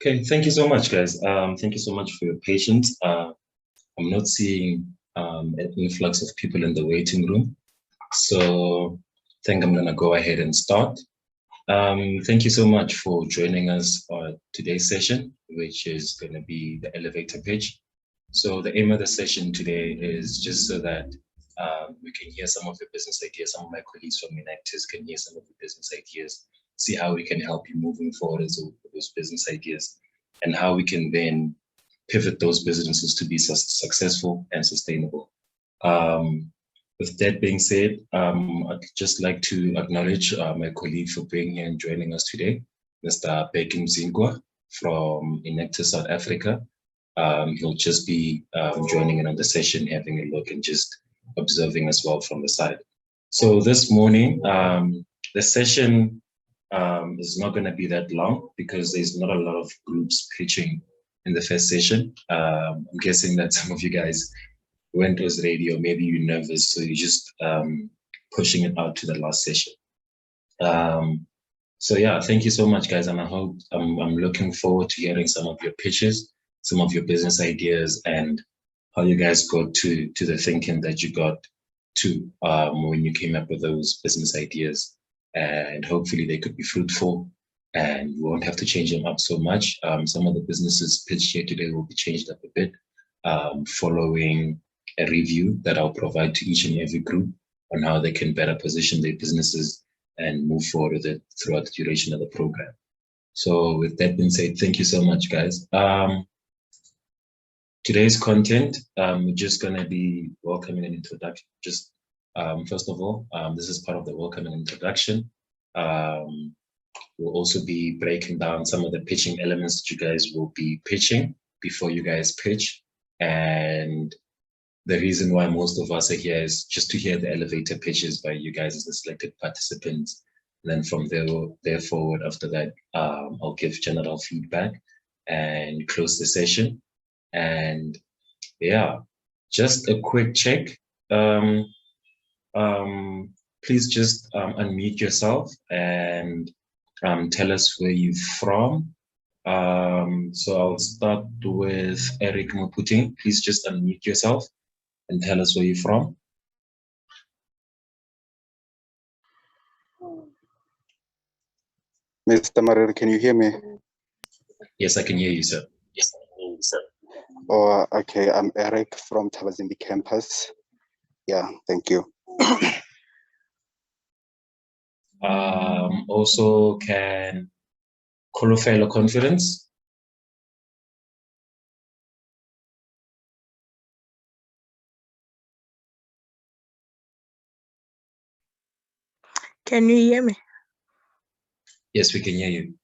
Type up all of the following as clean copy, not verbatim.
Okay, thank you so much, guys. Thank you so much for your patience. I'm not seeing an influx of people in the waiting room, so I think I'm gonna go ahead and start. Thank you so much for joining us on today's session, which is going to be the elevator pitch. So the aim of the session today is just so that we can hear some of your business ideas. Some of my colleagues from Enactus can hear some of the business ideas, see how we can help you moving forward as those business ideas, and how we can then pivot those businesses to be successful and sustainable. With that being said, I'd just like to acknowledge my colleague for being here and joining us today, Mr. Bekim Zingwa from Enactus South Africa. He'll just be joining in on the session, having a look and just observing as well from the side. So this morning, the session is not going to be that long because there's not a lot of groups pitching in the first session. I'm guessing that some of you guys went was ready, or maybe you're nervous, so you're just pushing it out to the last session. So yeah, thank you so much, guys, and I'm looking forward to hearing some of your pitches, some of your business ideas, and how you guys got to the thinking that you got to when you came up with those business ideas, and hopefully they could be fruitful, and we won't have to change them up so much. Some of the businesses pitched here today will be changed up a bit, following a review that I'll provide to each and every group on how they can better position their businesses and move forward with it throughout the duration of the program. So with that being said, thank you so much, guys. Today's content, we're just going to be welcoming an introduction. Just first of all, this is part of the welcoming introduction. We'll also be breaking down some of the pitching elements that you guys will be pitching before you guys pitch. And the reason why most of us are here is just to hear the elevator pitches by you guys as the selected participants. And then from there forward, after that, I'll give general feedback and close the session. And yeah, just a quick check. Please just unmute yourself and tell us where you're from. So I'll start with Eric Muputing. Please just unmute yourself and tell us where you're from. Mr. Marere, can you hear me? Yes, I can hear you, sir. Yes, I can hear you, sir. Oh, okay. I'm Eric from Thabazimbi campus. Yeah, thank you. Also, can Kolofelo Confidence? Can you hear me? Yes, we can hear you.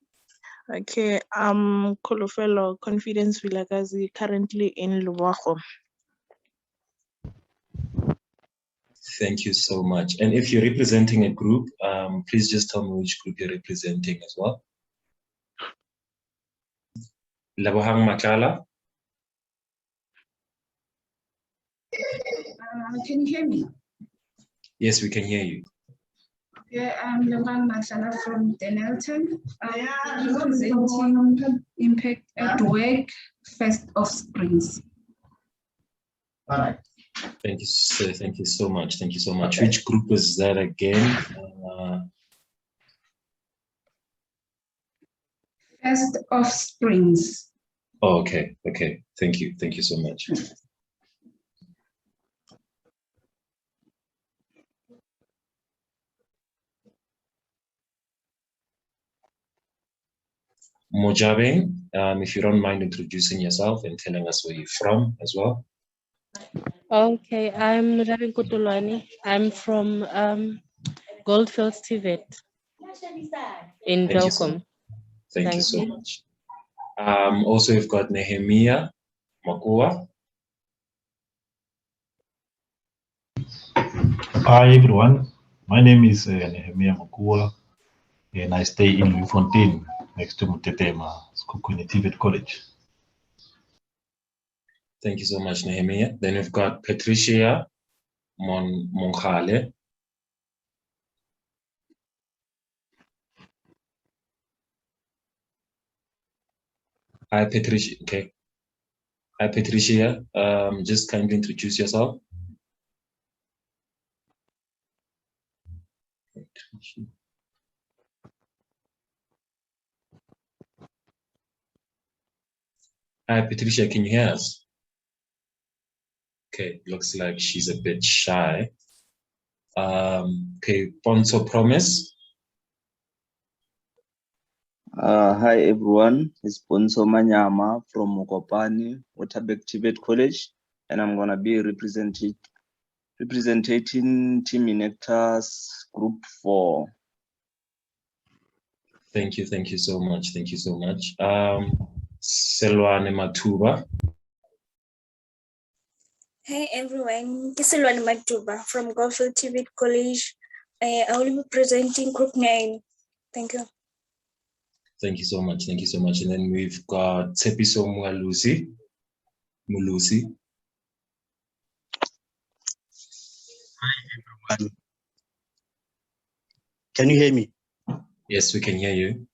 Okay, Kolofelo Confidence Vilakazi, currently in Luwago. Thank you so much. And if you're representing a group, please just tell me which group you're representing as well. Labohang Makala. Can you hear me? Yes, we can hear you. Okay, I'm Labohang Makala from Denelton. Representing Impact at Work, First of Springs. All right. Thank you, sir. Thank you so much. Thank you so much. Okay. Which group is that again? First of Springs. Oh, okay. Okay. Thank you. Thank you so much. Mojabe, if you don't mind introducing yourself and telling us where you're from as well. Okay, I'm Mojabe Kutulwani. I'm from Goldfields TVET in Belcom. Thank you so much. Also, we've got Nehemiah Makua. Hi everyone, my name is Nehemiah Makua and I stay in Louisfontaine next to Mutetema, Skukuni TVET College. Thank you so much, Nehemiah. Then we've got Patricia Monkhale. Hi, Patricia. Okay. Hi, Patricia. Just kindly introduce yourself. Hi, Patricia. Can you hear us? Okay, looks like she's a bit shy. Okay, Ponzo Promise. Hi everyone, it's Ponso Manyama from Mokopani, Waterberg Tibet College, and I'm gonna be representing Team Inectas Group 4. Thank you so much. Thank you so much. Selwane Matuba. Hey everyone, this is Selwane Matuba from Goldfield Tibet College. I will be presenting Group 9. Thank you. Thank you so much. Thank you so much. And then we've got Tsepiso Mulusi. Hi everyone. Can you hear me? Yes, we can hear you.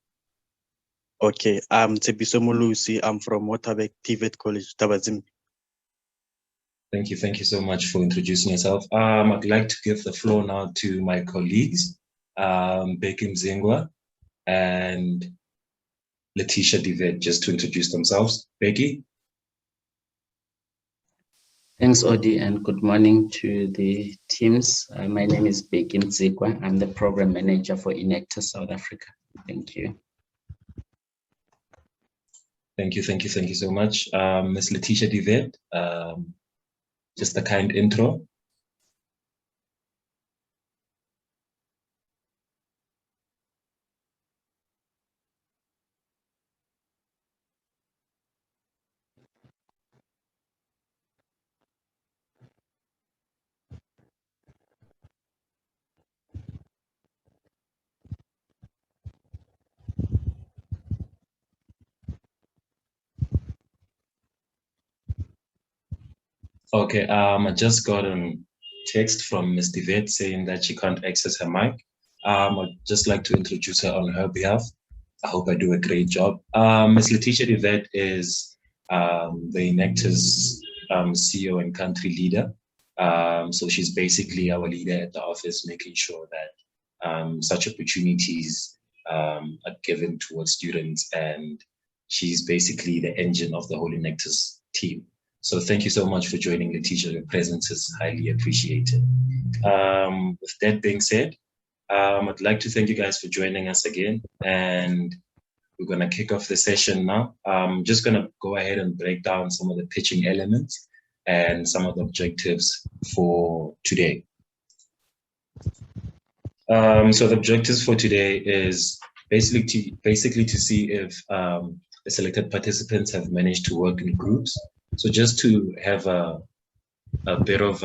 Okay, I'm Tsepiso Mulusi. I'm from Waterberg Tibet College, Tabazimbi. Thank you so much for introducing yourself. I'd like to give the floor now to my colleagues, Becky Mzingwa and Letitia Divet, just to introduce themselves. Becky? Thanks, Odi, and good morning to the teams. My name is Becky Mzingwa. I'm the program manager for Inectas South Africa. Thank you. Thank you so much. Ms. Letitia Divet, just a kind intro. Okay, I just got a text from Ms. Divet saying that she can't access her mic. I'd just like to introduce her on her behalf. I hope I do a great job. Ms. Letitia Divet is the Inectas CEO and country leader. So she's basically our leader at the office, making sure that such opportunities are given towards students, and she's basically the engine of the whole Inectas team. So thank you so much for joining, Letitia. Your presence is highly appreciated. With that being said, I'd like to thank you guys for joining us again, and we're going to kick off the session now. I'm just going to go ahead and break down some of the pitching elements and some of the objectives for today. So the objectives for today is basically to see if the selected participants have managed to work in groups. So just to have a bit of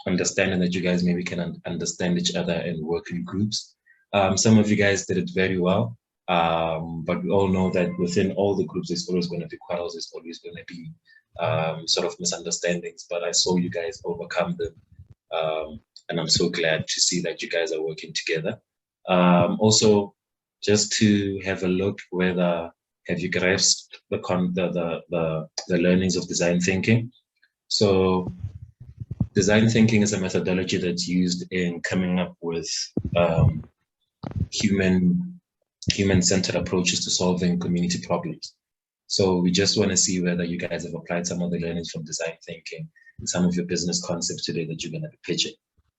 understanding that you guys maybe can understand each other and work in groups. Some of you guys did it very well, but we all know that within all the groups, there's always going to be quarrels, there's always going to be sort of misunderstandings, but I saw you guys overcome them. And I'm so glad to see that you guys are working together. Also, just to have a look whether have you grasped the learnings of design thinking. So design thinking is a methodology that's used in coming up with human-centered approaches to solving community problems. So we just want to see whether you guys have applied some of the learnings from design thinking in some of your business concepts today that you're going to be pitching.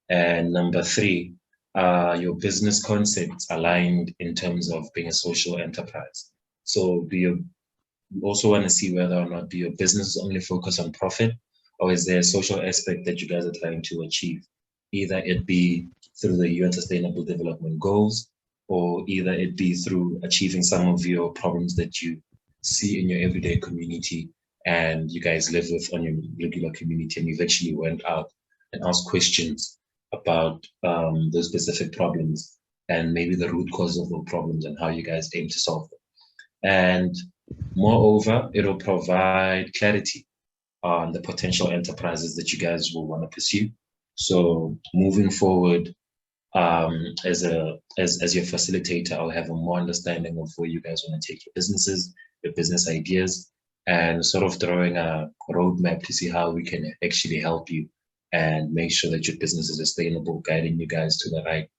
And number 3, your business concepts aligned in terms of being a social enterprise. So we also want to see whether or not your business is only focused on profit, or is there a social aspect that you guys are trying to achieve? Either it be through the UN Sustainable Development Goals, or either it be through achieving some of your problems that you see in your everyday community and you guys live with on your regular community, and you've actually went out and asked questions about those specific problems and maybe the root cause of those problems and how you guys aim to solve them. And moreover, it'll provide clarity on the potential enterprises that you guys will want to pursue. So moving forward, as your facilitator, I'll have a more understanding of where you guys want to take your businesses, your business ideas, and sort of drawing a roadmap to see how we can actually help you and make sure that your business is sustainable, guiding you guys to the right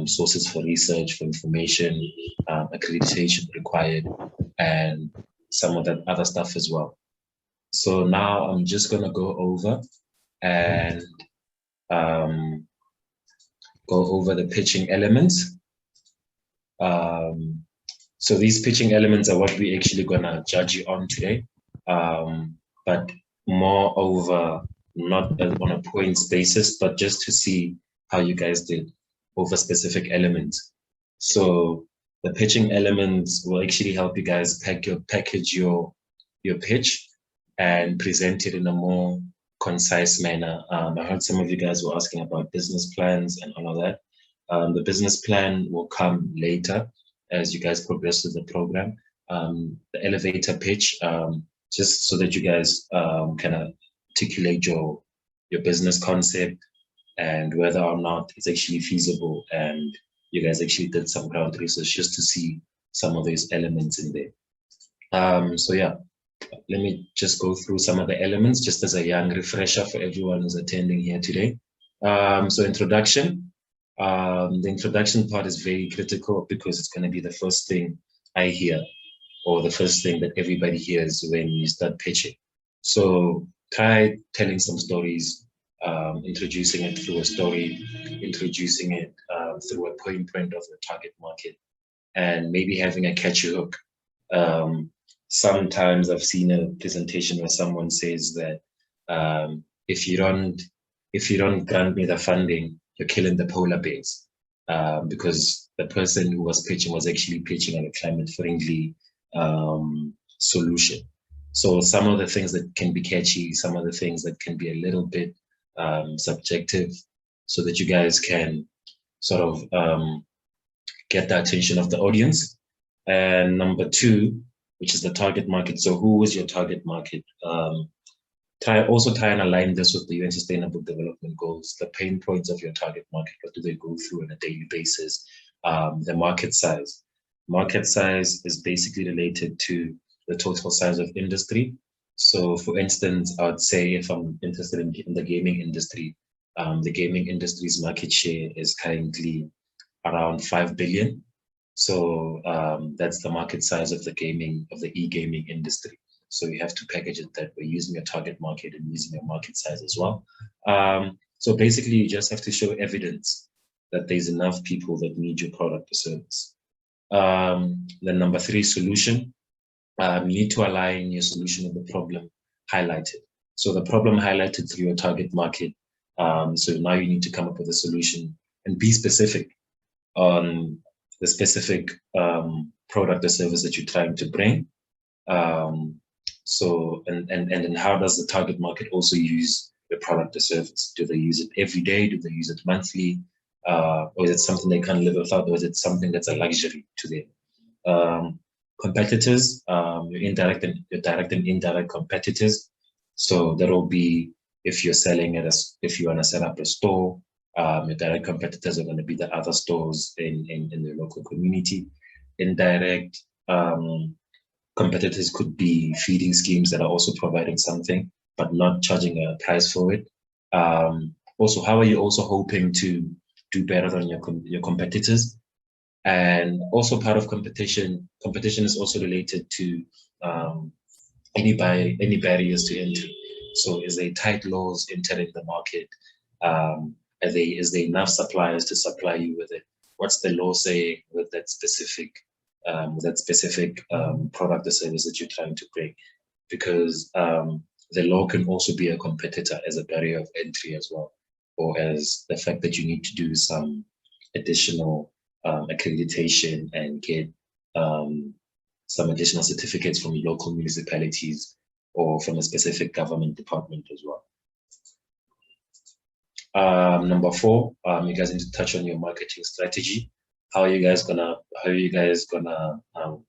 sources for research, for information, accreditation required, and some of that other stuff as well. So now I'm just gonna go over and go over the pitching elements. So these pitching elements are what we're actually gonna judge you on today, but more over not on a points basis, but just to see how you guys did over specific elements. So the pitching elements will actually help you guys package your pitch and present it in a more concise manner. I heard some of you guys were asking about business plans and all of that. The business plan will come later as you guys progress through the program. The elevator pitch, just so that you guys can articulate your business concept and whether or not it's actually feasible, and you guys actually did some ground research just to see some of those elements in there. So yeah, let me just go through some of the elements just as a young refresher for everyone who's attending here today. So introduction. The introduction part is very critical because it's going to be the first thing I hear, or the first thing that everybody hears when you start pitching. So try telling some stories, introducing it through a story, introducing it through a point of the target market, and maybe having a catchy hook. Sometimes I've seen a presentation where someone says that if you don't grant me the funding, you're killing the polar bears, because the person who was pitching was actually pitching on a climate-friendly solution. So some of the things that can be catchy, some of the things that can be a little bit subjective, so that you guys can sort of get the attention of the audience. And number two, which is the target market. So who is your target market? Also try and align this with the UN Sustainable Development Goals, the pain points of your target market. What do they go through on a daily basis? The market size. Market size is basically related to the total size of industry. So for instance, I would say if I'm interested in the gaming industry, the gaming industry's market share is currently around 5 billion. So that's the market size of the e-gaming industry. So you have to package it that way, using your target market and using your market size as well. So basically, you just have to show evidence that there's enough people that need your product or service. Then number three, solution. You need to align your solution with the problem highlighted. So the problem highlighted through your target market. So now you need to come up with a solution and be specific on the specific product or service that you're trying to bring. So and how does the target market also use the product or service? Do they use it every day? Do they use it monthly? Or is it something they can't live without? Or is it something that's a luxury to them? Competitors, your direct and indirect competitors. So that will be if you're selling if you want to set up a store, your direct competitors are going to be the other stores in the local community. Indirect competitors could be feeding schemes that are also providing something, but not charging a price for it. Also, how are you also hoping to do better than your competitors? And also part of competition is also related to any barriers to entry. So is there tight laws entering the market? Is there enough suppliers to supply you with it? What's the law saying with that specific product or service that you're trying to bring? Because the law can also be a competitor as a barrier of entry as well, or as the fact that you need to do some additional accreditation and get some additional certificates from local municipalities or from a specific government department as well. Number four, you guys need to touch on your marketing strategy. How are you guys gonna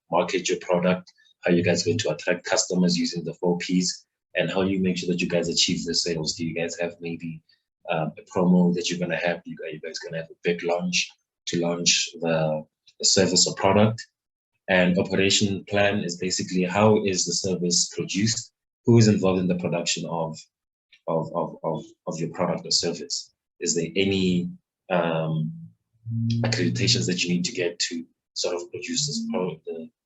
market your product? How are you guys going to attract customers using the 4 Ps? And how do you make sure that you guys achieve the sales? Do you guys have maybe a promo that you're gonna have? Are you guys gonna have a big launch to launch the service or product? And operation plan is basically how is the service produced, who is involved in the production of your product or service. Is there any accreditations that you need to get to sort of produce this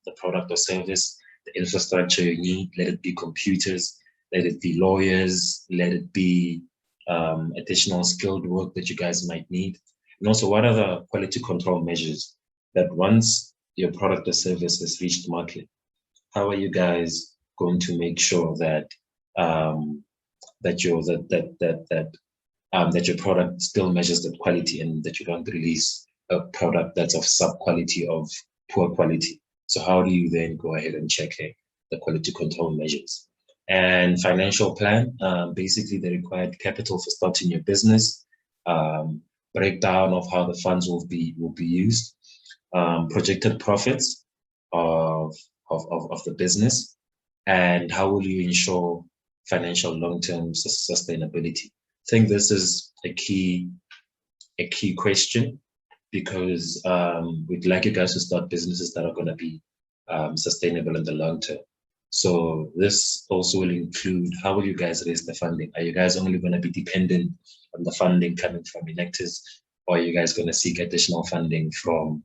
the product or service, the infrastructure you need, let it be computers, let it be lawyers, let it be additional skilled work that you guys might need. And also, what are the quality control measures that once your product or service has reached market, how are you guys going to make sure that that your product still measures that quality and that you don't release a product that's of sub-quality, of poor quality? So how do you then go ahead and check the quality control measures? And financial plan, basically the required capital for starting your business, breakdown of how the funds will be used, projected profits of the business, and how will you ensure financial long-term sustainability? I think this is a key question, because we'd like you guys to start businesses that are going to be sustainable in the long term. So this also will include, how will you guys raise the funding? Are you guys only going to be dependent on the funding coming from Enactus, or are you guys going to seek additional funding from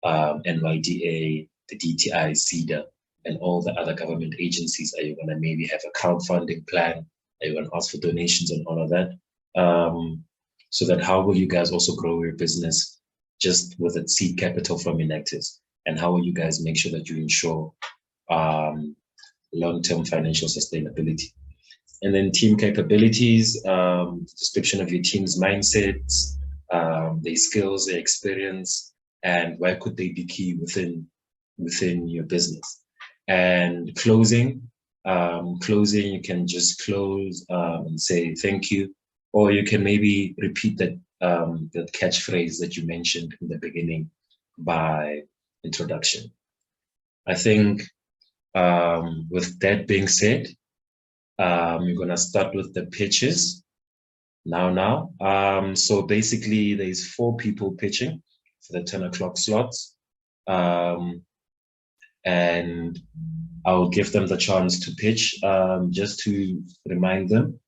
NYDA, the DTI, CEDA, and all the other government agencies? Are you going to maybe have a crowdfunding plan? Are you going to ask for donations and all of that? So that how will you guys also grow your business just with a seed capital from Enactus? And how will you guys make sure that you ensure long-term financial sustainability? And then team capabilities, description of your team's mindsets, their skills, their experience, and why could they be key within your business. And closing, you can just close and say thank you, or you can maybe repeat that catchphrase that you mentioned in the beginning by introduction. I think with that being said, we're going to start with the pitches now. So basically there's 4 people pitching for the 10 o'clock slots. And I'll give them the chance to pitch. Just to remind them,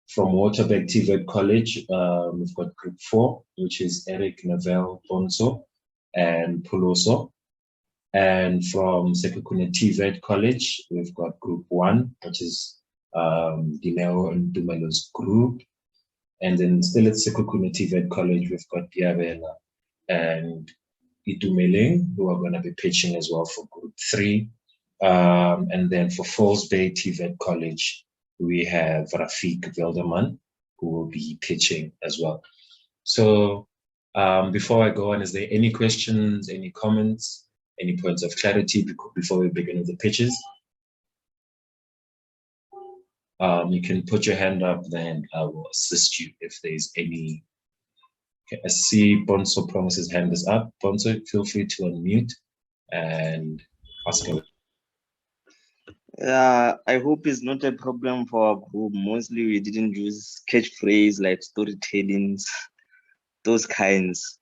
from Waterberg TVET College, we've got group 4, which is Eric, Neville, Bonso, and Puloso. And from Sekhukhune TVET College, we've got group 1, which is Dineo and Dumelo's group. And then still at Sekhukhune TVET College, we've got Diabela and Itumeleng, who are going to be pitching as well for group 3. And then for Falls Bay TVET College, we have Rafik Velderman, who will be pitching as well. So before I go on, is there any questions, any comments, any points of clarity before we begin with the pitches? You can put your hand up, then I will assist you if there's any. Okay, I see Bonso promises hand is up. Bonso, feel free to unmute and ask him. I hope it's not a problem for our group. Mostly we didn't use catchphrase like storytellings, those kinds.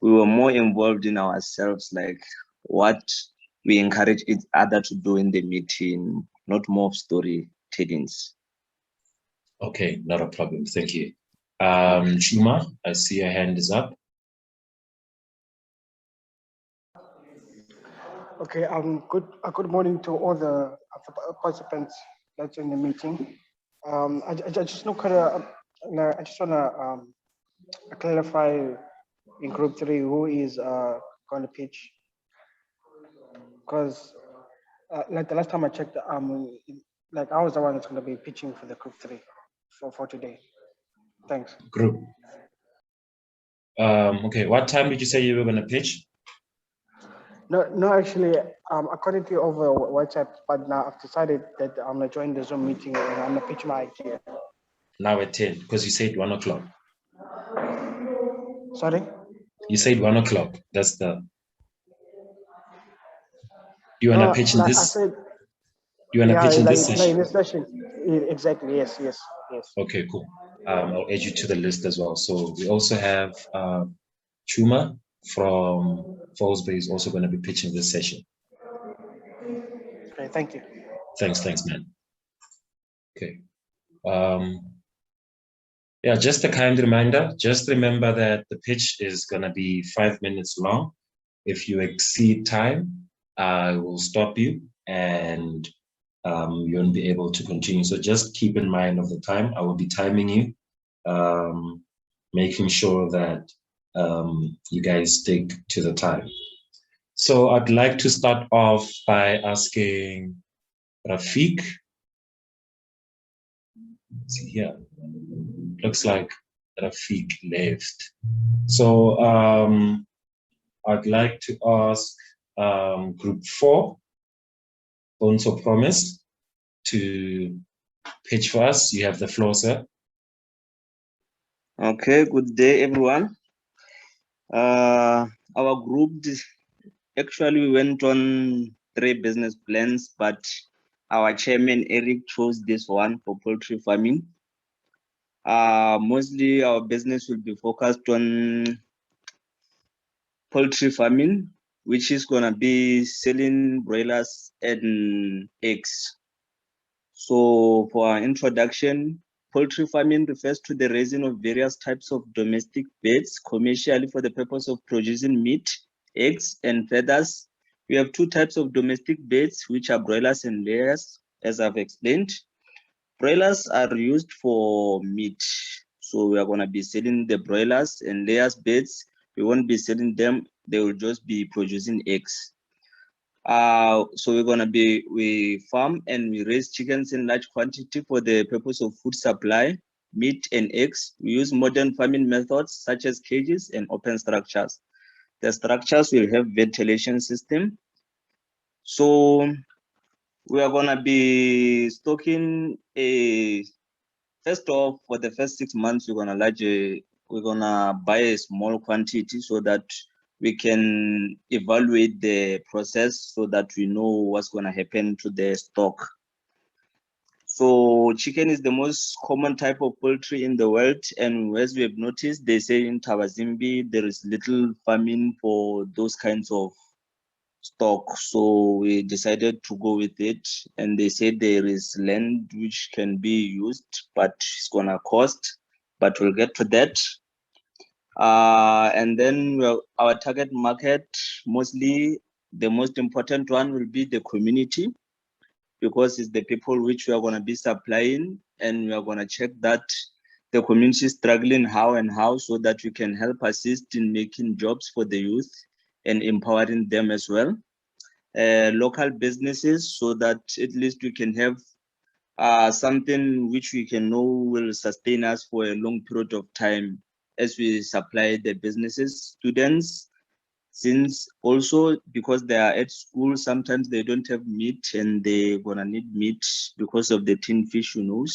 We were more involved in ourselves, like what we encourage each other to do in the meeting, not more of storytellings. Okay, not a problem. Thank you. Chuma, I see your hand is up. Okay, good morning to all the participants that's in the meeting. I just want to clarify in group 3 who is going to pitch, because like the last time I checked, like I was the one that's going to be pitching for the group 3 for today. Thanks. Group. Okay, what time did you say you were going to pitch? No, actually, according to over WhatsApp, but now I've decided that I'm going to join the Zoom meeting and I'm going to pitch my idea. Now at 10, because you said 1 o'clock. Sorry? You said 1 o'clock. That's the... You want to pitch in this? You want to pitch in this session? In this session. Exactly, yes. Okay, cool. I'll add you to the list as well. So we also have Chuma from Falls Bay is also going to be pitching this session. Okay, thank you. Thanks, man. Okay. Yeah, just a kind reminder, just remember that the pitch is gonna be 5 minutes long. If you exceed time, I will stop you and you won't be able to continue. So just keep in mind of the time. I will be timing you, making sure that you guys stick to the time. So I'd like to start off by asking Rafiq. Let's see here. Looks like Rafiq left. So I'd like to ask group 4, Bonso Promise, to pitch for us. You have the floor, sir. Okay, good day, everyone. Our group, actually, we went on 3 business plans, but our chairman, Eric, chose this one for poultry farming. Mostly our business will be focused on poultry farming, which is gonna be selling broilers and eggs. So for our introduction, poultry farming refers to the raising of various types of domestic birds commercially for the purpose of producing meat, eggs, and feathers. We have 2 types of domestic birds, which are broilers and layers, as I've explained. Broilers are used for meat. So we are going to be selling the broilers, and layers birds, we won't be selling them. They will just be producing eggs. So we farm and we raise chickens in large quantity for the purpose of food supply, meat and eggs. We use modern farming methods such as cages and open structures. The structures will have ventilation system. So we are gonna be stocking first off, for the first 6 months, we're gonna buy a small quantity so that we can evaluate the process so that we know what's gonna happen to the stock. So chicken is the most common type of poultry in the world, and as we have noticed, they say in Thabazimbi there is little farming for those kinds of stock. So we decided to go with it, and they said there is land which can be used, but it's gonna cost, but we'll get to that. And then our target market, mostly the most important one will be the community, because it's the people which we are going to be supplying, and we are going to check that the community is struggling how, so that we can help assist in making jobs for the youth and empowering them as well. Local businesses, so that at least we can have something which we can know will sustain us for a long period of time as we supply the businesses. Students, since also because they are at school, sometimes they don't have meat and they're gonna need meat because of the tin fish, you know.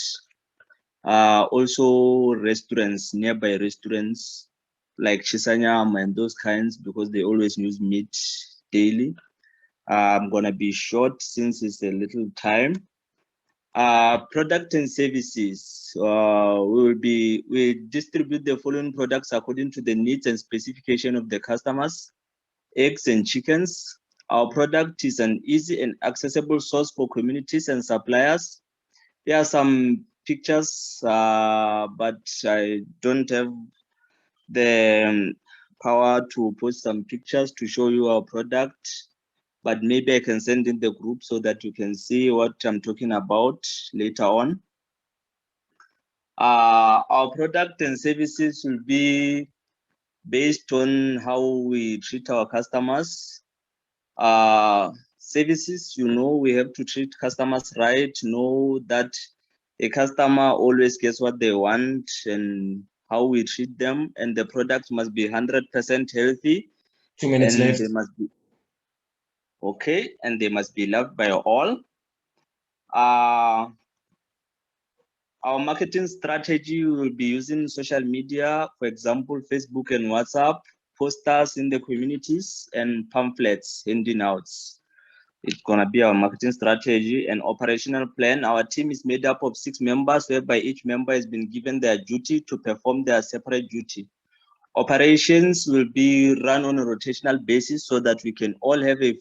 Also restaurants, nearby restaurants like Chisanyam and those kinds, because they always use meat daily. I'm gonna be short since it's a little time. Product and services, we distribute the following products according to the needs and specification of the customers. Eggs and chickens. Our product is an easy and accessible source for communities and suppliers. There are some pictures, but I don't have the power to post some pictures to show you our product, but maybe I can send in the group so that you can see what I'm talking about later on. Our product and services will be based on how we treat our customers. Services, you know, we have to treat customers right, know that a customer always gets what they want and how we treat them, and the product must be 100% healthy. 2 minutes left. They must be okay, and they must be loved by all. Our marketing strategy will be using social media, for example, Facebook and WhatsApp, posters in the communities, and pamphlets, handing outs. It's gonna be our marketing strategy and operational plan. Our team is made up of 6 members, whereby each member has been given their duty to perform their separate duty. Operations will be run on a rotational basis so that we can all have a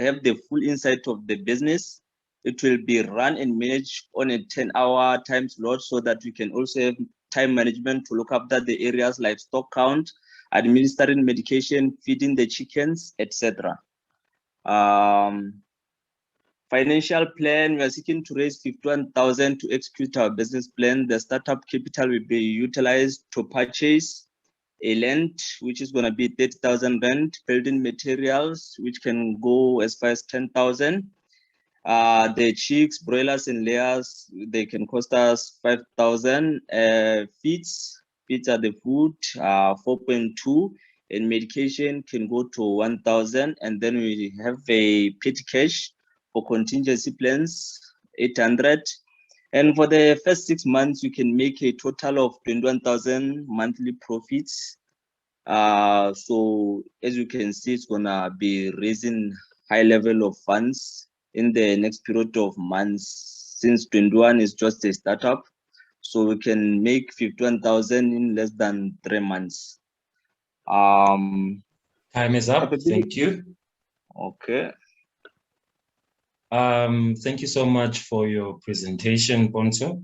have the full insight of the business. It will be run and managed on a 10-hour time slot so that we can also have time management to look after the areas like stock count, administering medication, feeding the chickens, etc. Financial plan, we are seeking to raise 51,000 to execute our business plan. The startup capital will be utilized to purchase a land, which is going to be 30,000 rand, building materials, which can go as far as 10,000. The chicks, broilers, and layers, they can cost us 5,000. Feeds are the food, 4.2, and medication can go to 1,000. And then we have a petty cash for contingency plans, 800. And for the first 6 months, you can make a total of 21,000 monthly profits. So as you can see, it's gonna be raising high level of funds in the next period of months, since 21 is just a startup. So we can make 51,000 in less than 3 months. Time is up. Thank you. Okay. Thank you so much for your presentation, Ponto.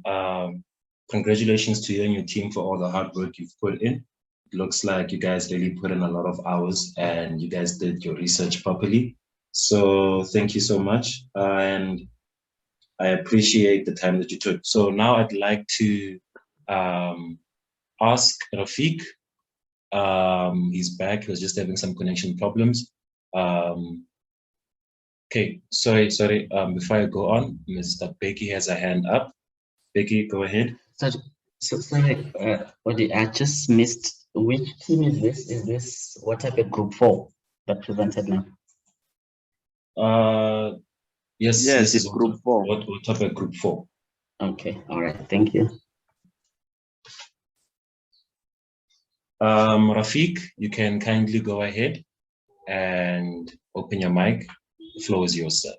Congratulations to you and your team for all the hard work you've put in. It looks like you guys really put in a lot of hours and you guys did your research properly. So thank you so much. And I appreciate the time that you took. So now I'd like to ask Rafiq. He's back. He was just having some connection problems. Okay, sorry. Before I go on, Mr. Becky has a hand up. Becky, go ahead. Sorry, Odi, I just missed. Which team is this? Is this Waterberg Group 4 that presented now? Yes, this is Group 4. Waterberg Group 4. Okay, all right, thank you. Rafiq, you can kindly go ahead and open your mic. The floor is yours, sir.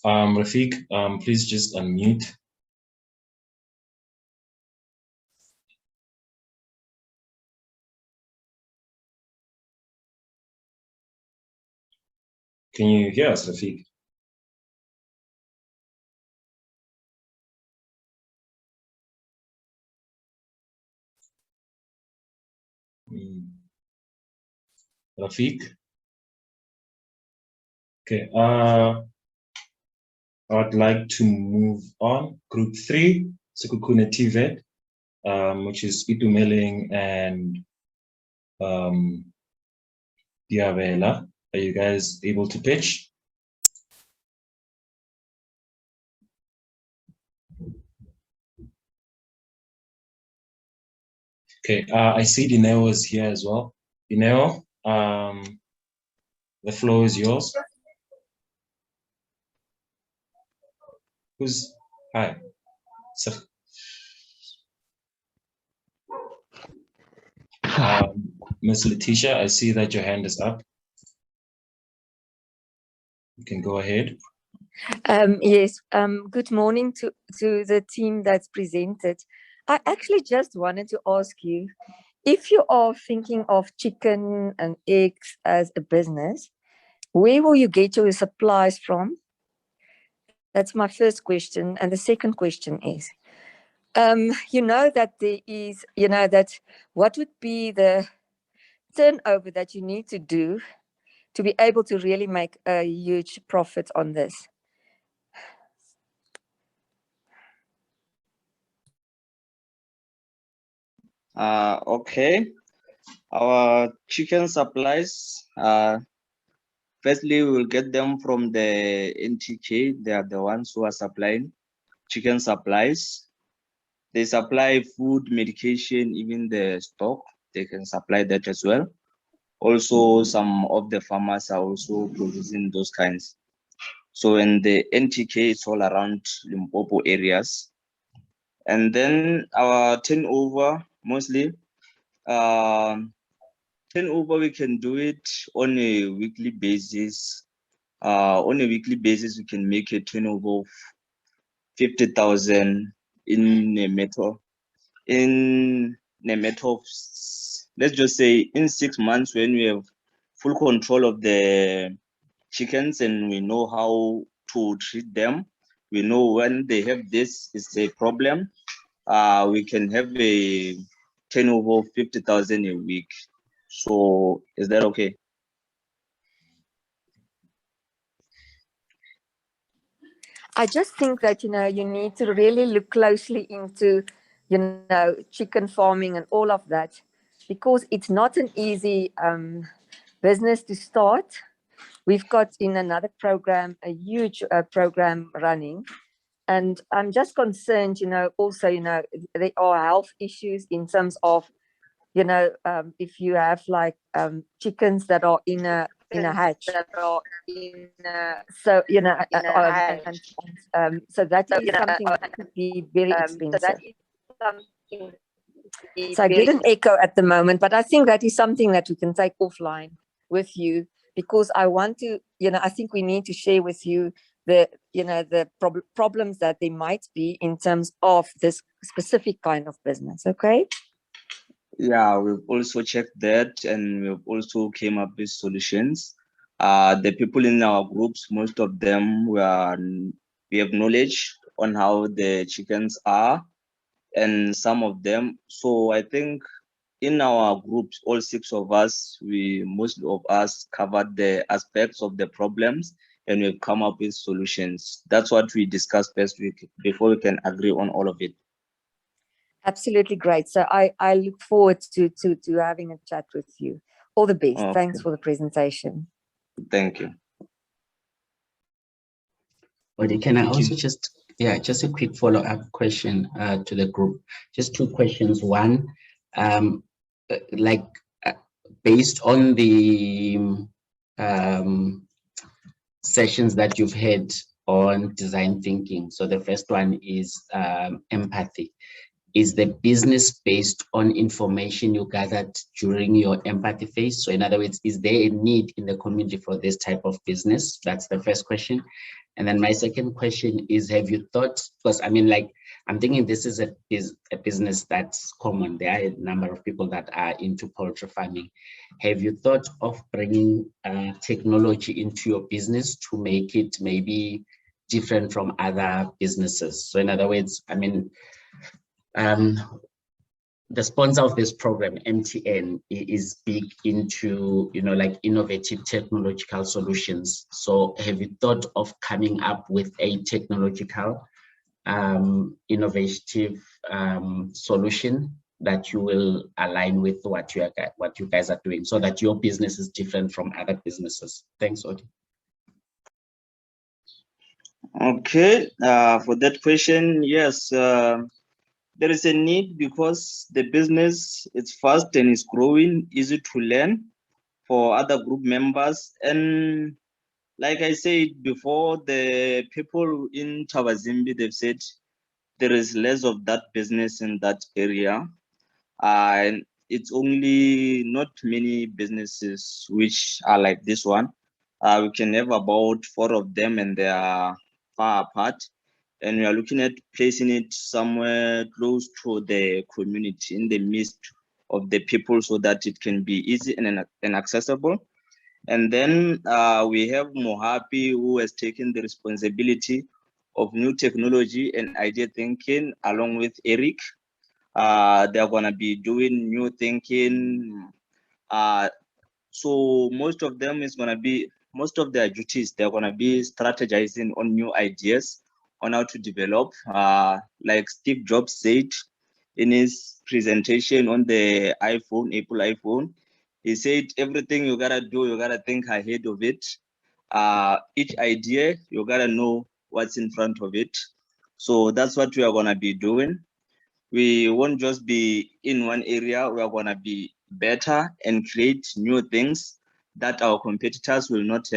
Rafiq, please just unmute. Can you hear us, Rafiq? Rafiq? Okay, I'd like to move on. Group 3, Sekhukhune TVET, which is Itumeleng and Diabela. Are you guys able to pitch? Okay, I see Dineo is here as well. Dineo, the floor is yours. Hi. Ms. Letitia, I see that your hand is up. You can go ahead. Yes, good morning to the team that's presented. I actually just wanted to ask you, if you are thinking of chicken and eggs as a business, where will you get your supplies from? That's my first question. And the second question is, you know that there is, you know, that what would be the turnover that you need to do to be able to really make a huge profit on this? Okay, our chicken supplies, firstly, we will get them from the NTK. They are the ones who are supplying chicken supplies. They supply food, medication, even the stock. They can supply that as well. Also, some of the farmers are also producing those kinds. So in the NTK, it's all around Limpopo areas. And then our turnover, mostly, turnover, we can do it on a weekly basis. On a weekly basis, we can make a turnover of 50,000 in a matter of, let's just say, in 6 months, when we have full control of the chickens and we know how to treat them, we know when they have this is a problem, we can have a turnover of 50,000 a week. So is that okay? I just think that, you need to really look closely into, chicken farming and all of that, because it's not an easy business to start. We've got in another program, a huge program running. And I'm just concerned, also, there are health issues in terms of, if you have like chickens that are in a hatch. So, so that is something that could be very expensive. So I get an echo at the moment, but I think that is something that we can take offline with you, because I want to, I think we need to share with you the problems that there might be in terms of this specific kind of business. Okay. Yeah, we've also checked that, and we've also came up with solutions. The people in our groups, most of them we have knowledge on how the chickens are, and some of them. So I think in our groups, all 6 of us, most of us covered the aspects of the problems, and we've come up with solutions. That's what we discussed last week before we can agree on all of it. Absolutely great. So I look forward to having a chat with you. All the best. Okay. Thanks for the presentation. Thank you. But can I also just a quick follow-up question to the group? Just 2 questions. One, based on the sessions that you've had on design thinking. So the first one is empathy. Is the business based on information you gathered during your empathy phase? So in other words, is there a need in the community for this type of business? That's the first question. And then my second question is, have you thought, because I mean, I'm thinking this is a business that's common. There are a number of people that are into poultry farming. Have you thought of bringing technology into your business to make it maybe different from other businesses? So in other words, I mean, the sponsor of this program, MTN, is big into, innovative technological solutions. So have you thought of coming up with a technological, innovative solution that you will align with what you guys are doing, so that your business is different from other businesses? Thanks, Odi. Okay, for that question, yes. There is a need because the business is fast and is growing, easy to learn for other group members. And like I said before, the people in Thabazimbi, they've said there is less of that business in that area. And it's only not many businesses which are like this one. We can have about 4 of them, and they are far apart. And we are looking at placing it somewhere close to the community, in the midst of the people, so that it can be easy and accessible. And then we have Mohapi, who has taken the responsibility of new technology and idea thinking, along with Eric. They're going to be doing new thinking. So most of them is going to be, most of their duties, they're going to be strategizing on new ideas on how to develop. Like Steve Jobs said in his presentation on the Apple iPhone, he said, everything you gotta do, you gotta think ahead of it. Each idea, you gotta know what's in front of it. So that's what we are gonna be doing. We won't just be in one area, we are gonna be better and create new things that our competitors will not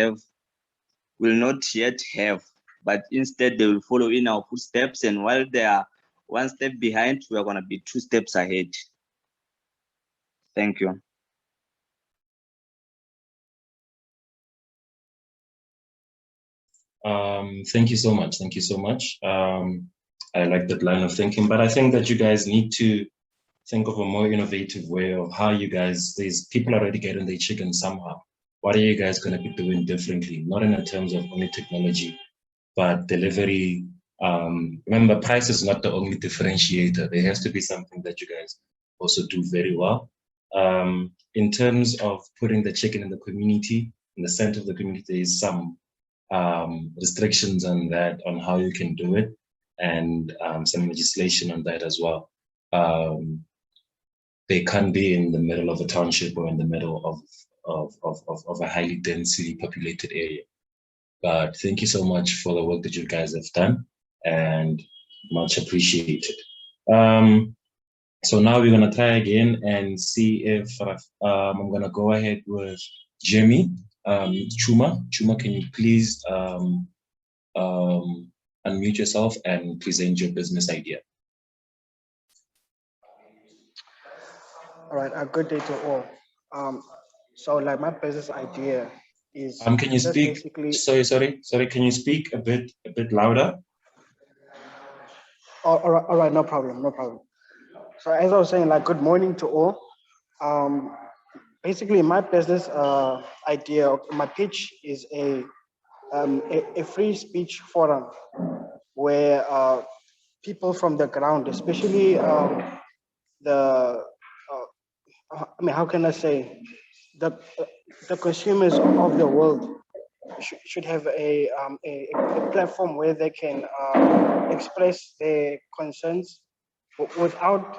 yet have, but instead they will follow in our footsteps, and while they are one step behind, we are going to be 2 steps ahead. Thank you. Thank you so much. Thank you so much. I like that line of thinking, but I think that you guys need to think of a more innovative way of how you guys, these people are already getting their chicken somehow. What are you guys going to be doing differently? Not in terms of only technology, but delivery. Remember, price is not the only differentiator. There has to be something that you guys also do very well. In terms of putting the chicken in the community, in the center of the community, there is some restrictions on that, on how you can do it, and some legislation on that as well. They can't be in the middle of a township or in the middle of a highly densely populated area. But thank you so much for the work that you guys have done, and much appreciated. So now we're gonna try again and see if I'm gonna go ahead with Jimmy. Chuma, can you please unmute yourself and present your business idea? All right, a good day to all. So like my business idea is can you speak? Basically... Sorry. Can you speak a bit louder? All right, no problem. So as I was saying, like, good morning to all. Basically, my business idea, my pitch is a free speech forum where people from the ground, especially how can I say, the consumers of the world should have a platform where they can express their concerns without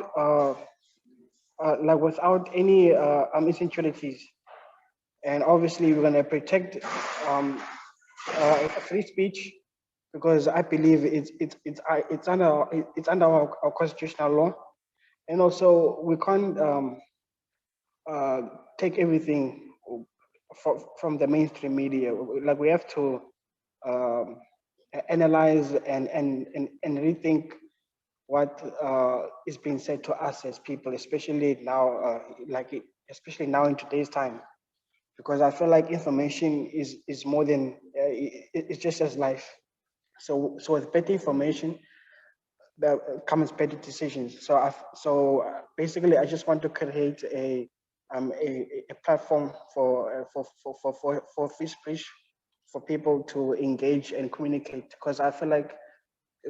without any insecurities. And obviously we're going to protect free speech, because I believe it's under our constitutional law. And also we can't take everything from the mainstream media. Like, we have to analyze and rethink what is being said to us as people, especially now, especially now in today's time, because I feel like information is more than it's just as life. So with better information, there comes better decisions. So basically, I just want to create a platform for free speech, for people to engage and communicate, because I feel like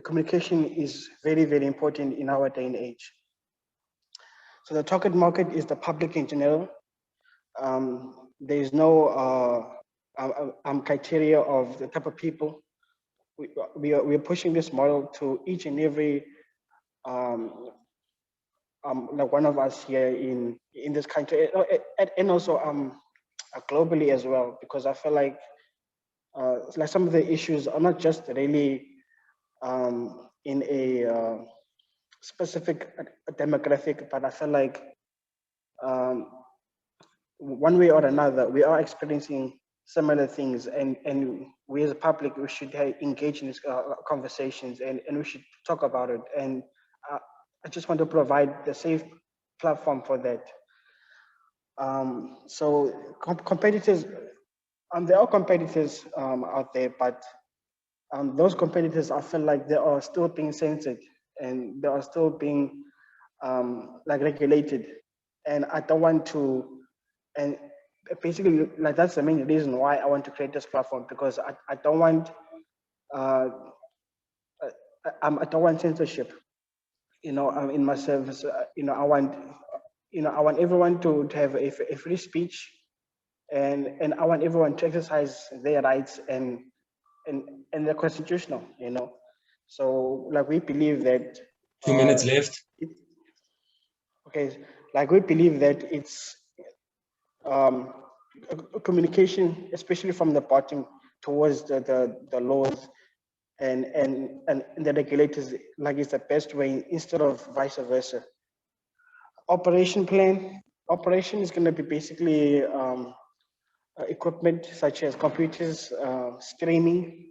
communication is very, very important in our day and age. So the target market is the public in general. There is no criteria of the type of people. We are pushing this model to each and every like one of us here in this country, and also globally as well, because I feel like some of the issues are not just really in a specific demographic, but I feel like one way or another, we are experiencing similar things, and we as a public, we should engage in these conversations, and we should talk about it. And I just want to provide the safe platform for that. So competitors, there are competitors out there, but those competitors, I feel like they are still being censored, and they are still being regulated. And I don't want to, and basically, that's the main reason why I want to create this platform, because I don't want I don't want censorship, in my service. I want everyone to have a free speech, and I want everyone to exercise their rights and they're constitutional, So we believe that 2 minutes left. Okay, we believe that it's communication, especially from the bottom towards the laws and the regulators, is the best way, instead of vice versa. Operation plan, operation is going to be basically equipment such as computers, streaming,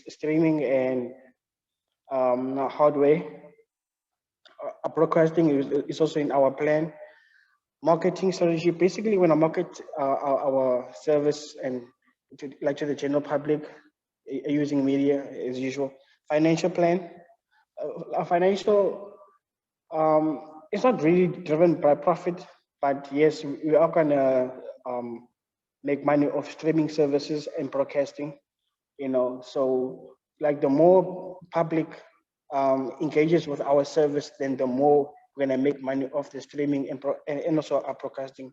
streaming and hardware. Broadcasting is also in our plan. Marketing strategy, basically when I market our service and to the general public using media as usual. Financial plan, our financial, it's not really driven by profit, but yes, we are gonna make money off streaming services and broadcasting, so like the more public engages with our service, then the more we're gonna make money off the streaming and also our broadcasting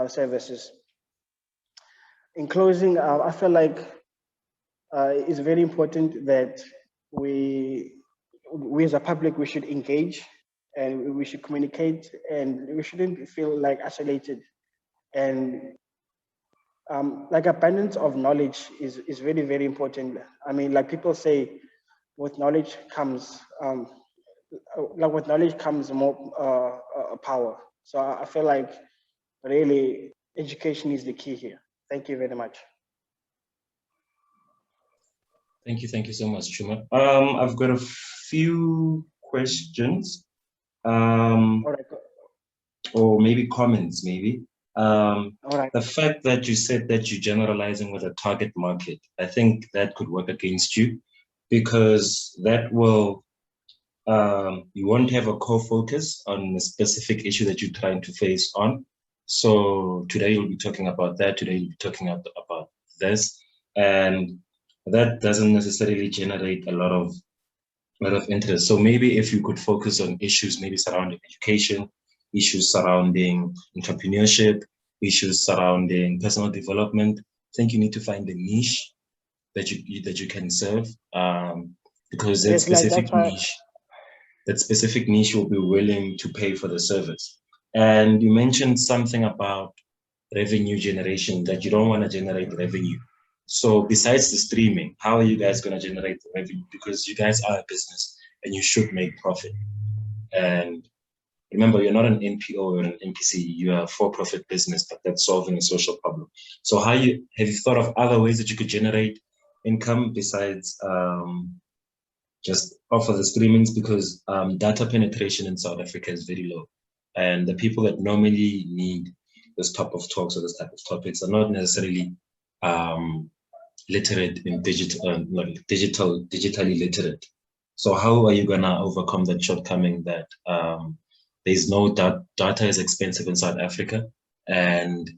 services. In closing, I feel like it's very important that we as a public, we should engage and we should communicate and we shouldn't feel like isolated. And like abundance of knowledge is very, very important. I mean, like people say, with knowledge comes more power. So I feel like really education is the key here. Thank you very much. Thank you so much, Chuma. I've got a few questions, or maybe comments, maybe. The fact that you said that you're generalizing with a target market, I think that could work against you, because that will, you won't have a core focus on a specific issue that you're trying to face on. So today you'll be talking about that, today you'll be talking about this, and that doesn't necessarily generate a lot of interest. So maybe if you could focus on issues maybe surrounding education, issues surrounding entrepreneurship, issues surrounding personal development, I think you need to find a niche that you can serve, because that specific niche will be willing to pay for the service. And you mentioned something about revenue generation, that you don't want to generate revenue. So besides the streaming, how are you guys going to generate the revenue? Because you guys are a business and you should make profit. And remember, you're not an NPO or an NPC, you are a for-profit business, but that's solving a social problem. So have you thought of other ways that you could generate income besides just offer the streamings? Because data penetration in South Africa is very low. And the people that normally need this type of talks or this type of topics are not necessarily literate in digitally literate. So how are you gonna overcome that shortcoming that there's no data is expensive in South Africa and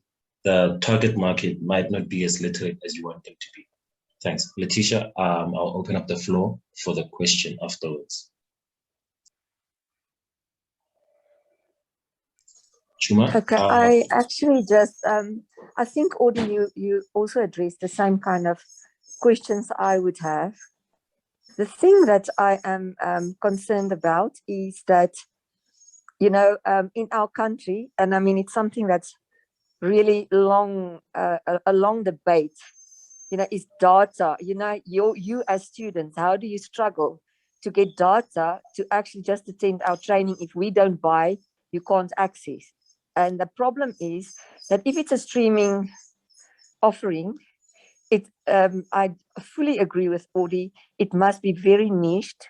the target market might not be as literate as you want them to be? Thanks. Letitia, I'll open up the floor for the question afterwards. Chuma? Okay, I actually just, I think, Audie, you also addressed the same kind of questions I would have. The thing that I am concerned about is that, in our country, and I mean, it's something that's really long, a long debate, is data. You as students, how do you struggle to get data to actually just attend our training? If we don't buy, you can't access. And the problem is that if it's a streaming offering, I fully agree with Audie, it must be very niched.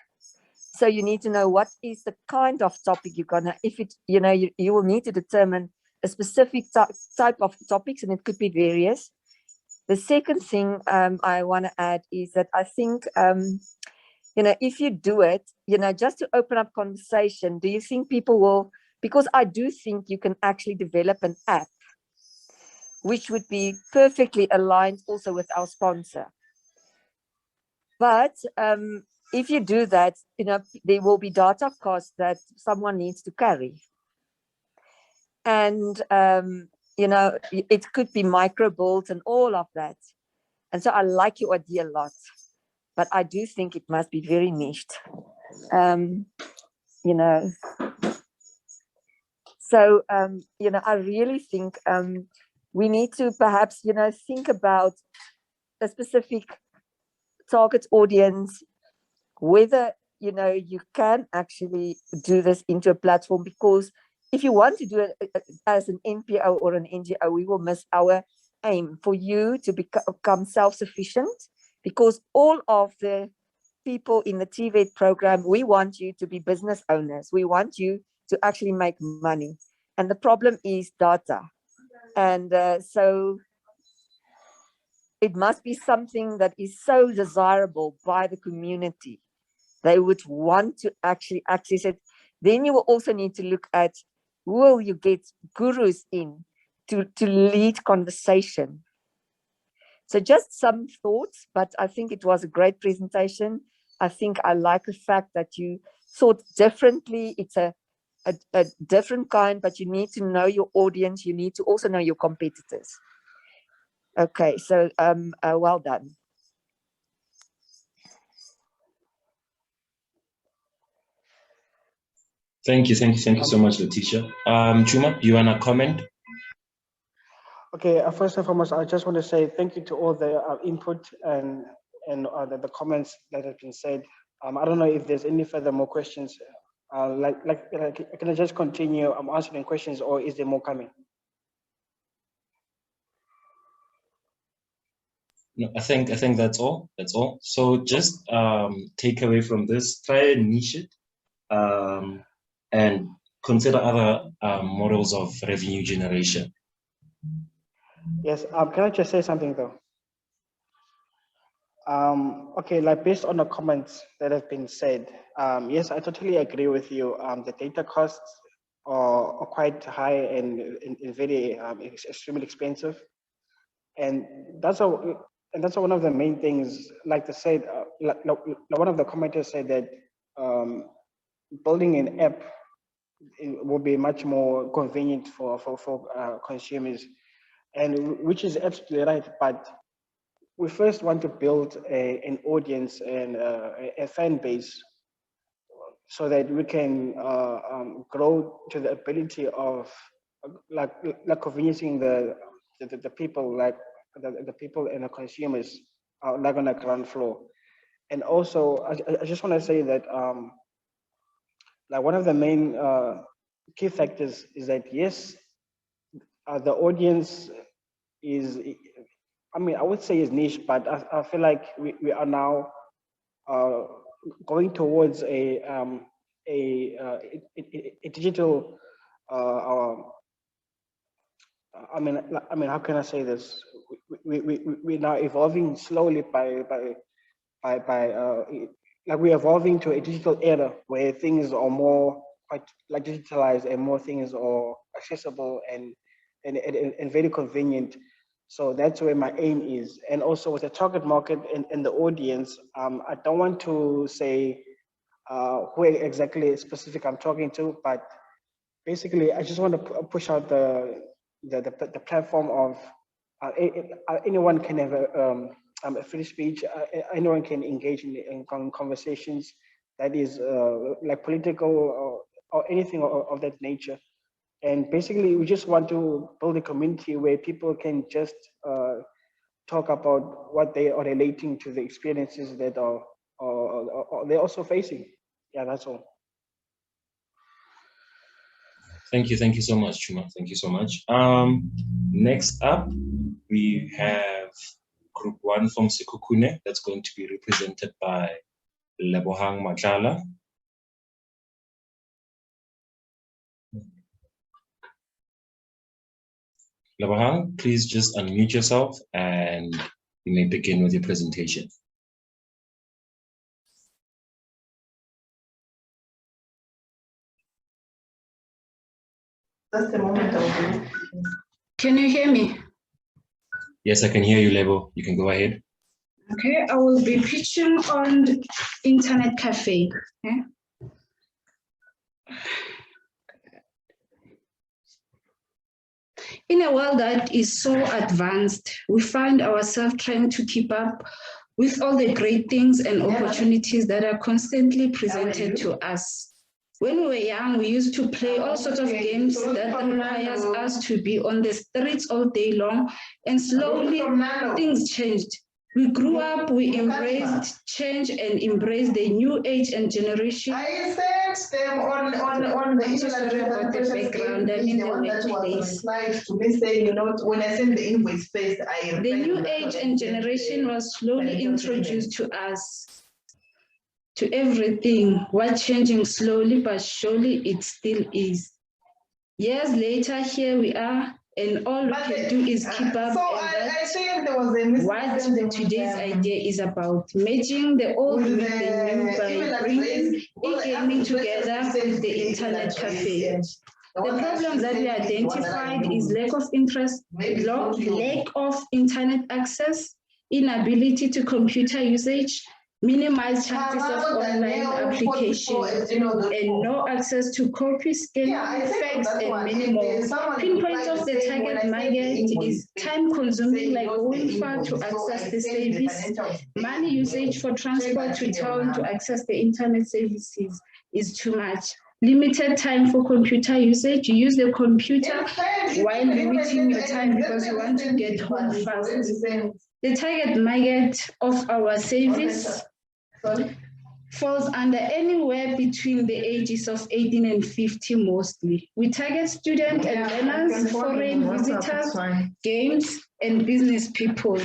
So you need to know what is the kind of topic you're gonna, if it, you will need to determine a specific type of topics, and it could be various. The second thing I want to add is that I think, if you do it, just to open up conversation, do you think people will, because I do think you can actually develop an app which would be perfectly aligned also with our sponsor. But if you do that, there will be data costs that someone needs to carry. And, it could be micro builds and all of that. And so I like your idea a lot, but I do think it must be very niched. So, I really think we need to perhaps, think about a specific target audience, whether, you can actually do this into a platform, because if you want to do it as an NPO or an NGO, we will miss our aim for you to become self-sufficient, because all of the people in the TVET program, we want you to be business owners. We want you to actually make money. And the problem is data. And so it must be something that is so desirable by the community. They would want to actually access it. Then you will also need to look at, will you get gurus in to lead conversation? So just some thoughts, but I think it was a great presentation. I think I like the fact that you thought differently. It's a different kind, but you need to know your audience. You need to also know your competitors. Okay, so well done. Thank you so much, Letitia. Chuma, you wanna comment? Okay, first and foremost, I just want to say thank you to all the input and the comments that have been said. I don't know if there's any further more questions. Can I just continue answering questions, or is there more coming? No, I think that's all. That's all. So just take away from this, try and niche it, and consider other models of revenue generation. Yes. Can I just say something though? Okay, like based on the comments that have been said, yes, I totally agree with you. The data costs are quite high and very extremely expensive, and that's one of the main things. Like I said, one of the commenters said that building an app will be much more convenient for consumers, and which is absolutely right. But we first want to build an audience and a fan base, so that we can grow to the ability of like conveniencing the people, like the people and the consumers like on the ground floor. And also, I just want to say that like one of the main key factors is that yes, the audience is, I mean, I would say is niche, but I feel like we are now going towards a digital. I mean, how can I say this? We're now evolving slowly like we're evolving to a digital era where things are more quite like digitalized and more things are accessible and very convenient. So that's where my aim is. And also with the target market and the audience, I don't want to say who exactly specific I'm talking to, but basically I just want to push out the platform of anyone can have a free speech, anyone can engage in conversations that is like political or anything of that nature. And basically, we just want to build a community where people can just talk about what they are relating to the experiences that are they're also facing. Yeah, that's all. Thank you so much, Chuma. Thank you so much. Next up, we have Group 1 from Sekhukhune that's going to be represented by Lebohang Matlala. Lebohang, please just unmute yourself and you may begin with your presentation. That's the moment of. Can you hear me? Yes, I can hear you, Lebo. You can go ahead. Okay, I will be pitching on the internet cafe. Okay? In a world that is so advanced, we find ourselves trying to keep up with all the great things and opportunities that are constantly presented to us. When we were young, we used to play all sorts of games that requires us to be on the streets all day long, and slowly things changed. We grew up, we embraced change and embraced the new age and generation correct them on the email sorry about the background. I'm in the workplace. To me saying, you know, when I send the invoice first, the new age and generation was slowly introduced to us, to everything, while changing slowly but surely it still is. Years later, here we are, and all we can do is keep up. So I think there was a what today's idea is about, merging the old with the new by bringing e-gaming together with the internet cafe. The problems that we identified is lack of interest, lack of internet access, inability to computer usage, minimize chances of online application, and no access to copy, scanning, facts, and many more. Pinpoint of the target market is time-consuming, like going far to access the service. Money usage for transport to town to access the internet services is too much. Limited time for computer usage. You use the computer while limiting your time because you want to get home fast. The target market of our service falls under anywhere between the ages of 18 and 50 mostly. We target students and learners, foreign visitors, games, and business people.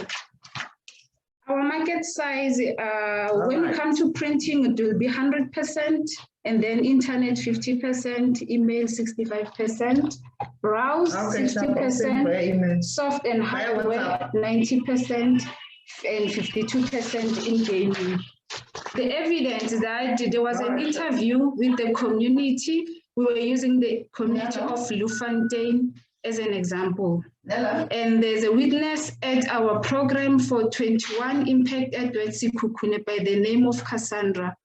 Our market size, when it comes to printing, it will be 100%, and then internet 50%, email 65%, browse 60%, soft and hardware 90%, and 52% in gaming. The evidence that there was an interview with the community, we were using the community of Lufontaine as an example. And there's a witness at our program for 21 Impact at Wetsikukune by the name of Cassandra.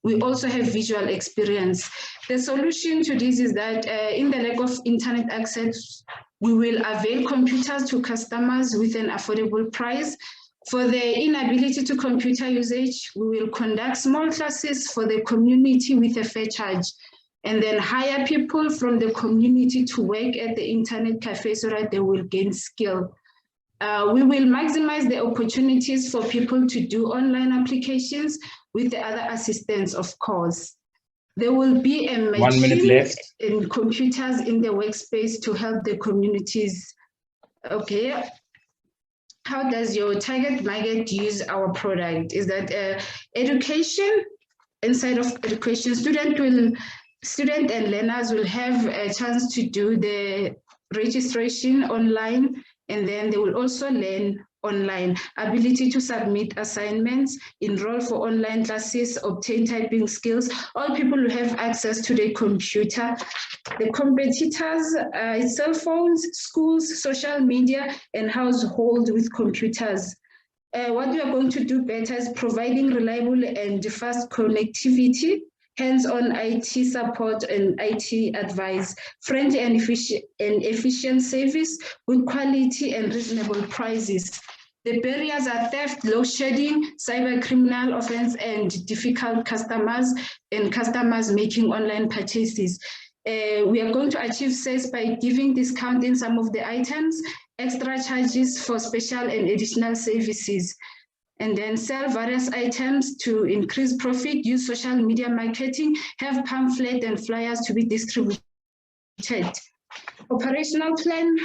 We also have visual experience. The solution to this is that in the lack of internet access, we will avail computers to customers with an affordable price. For the inability to computer usage, we will conduct small classes for the community with a fair charge, and then hire people from the community to work at the internet cafe so that they will gain skill. We will maximize the opportunities for people to do online applications with the other assistance, of course. There will be a 1 minute left and computers in the workspace to help the communities. Okay. How does your target market use our product? Is that education? Inside of education, student and learners will have a chance to do the registration online, and then they will also learn online. Ability to submit assignments, enroll for online classes, obtain typing skills. All people will have access to the computer. The competitors, cell phones, schools, social media, and households with computers. What we are going to do better is providing reliable and fast connectivity, hands-on IT support and IT advice, friendly and efficient service with quality and reasonable prices. The barriers are theft, load shedding, cyber criminal offense, and difficult customers and customers making online purchases. We are going to achieve sales by giving discount in some of the items, extra charges for special and additional services, and then sell various items to increase profit, use social media marketing, have pamphlet and flyers to be distributed. Operational plan,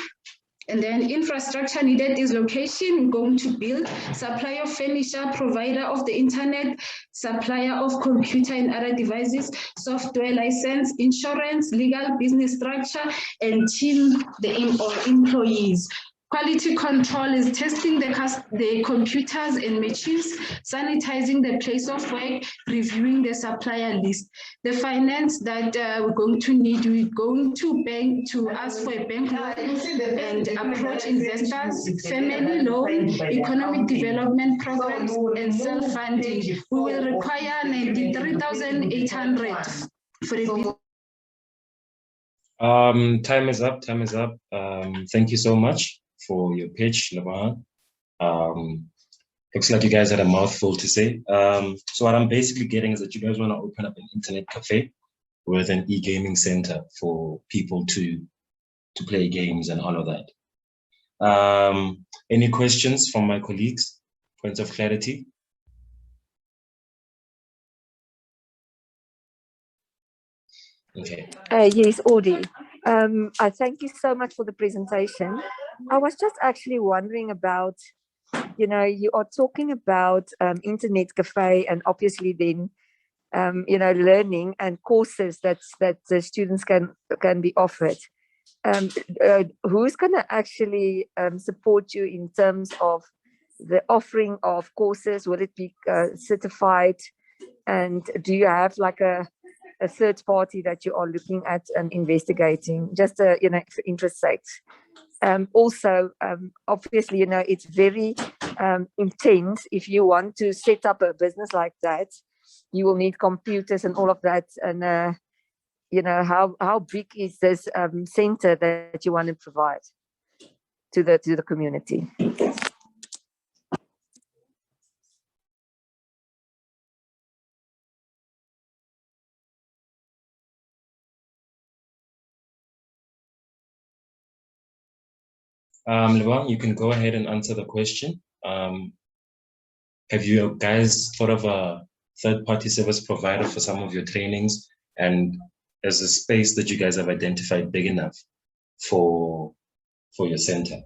and then infrastructure needed is location, going to build, supplier of furniture, provider of the internet, supplier of computer and other devices, software license, insurance, legal business structure, and team or employees. Quality control is testing the computers and machines, sanitizing the place of work, reviewing the supplier list. The finance that we're going to need, we're going to ask for a bank loan and approach investors, family loan, economic development programs, and self-funding. We will require 93,800 for a Time is up. Thank you so much for your pitch, Laban. Looks like you guys had a mouthful to say. So what I'm basically getting is that you guys want to open up an internet cafe with an e-gaming center for people to play games and all of that. Any questions from my colleagues? Points of clarity? Okay. Yes, Audie. I thank you so much for the presentation. I was just actually wondering about, you are talking about internet cafe and obviously then, learning and courses that the students can be offered. Who's going to actually support you in terms of the offering of courses? Will it be certified? And do you have like a third party that you are looking at and investigating, just for interest sakes? Also, obviously, it's very intense. If you want to set up a business like that, you will need computers and all of that. And how big is this center that you want to provide to the community? Lebogang, you can go ahead and answer the question. Have you guys thought of a third-party service provider for some of your trainings, and is a space that you guys have identified big enough for your center?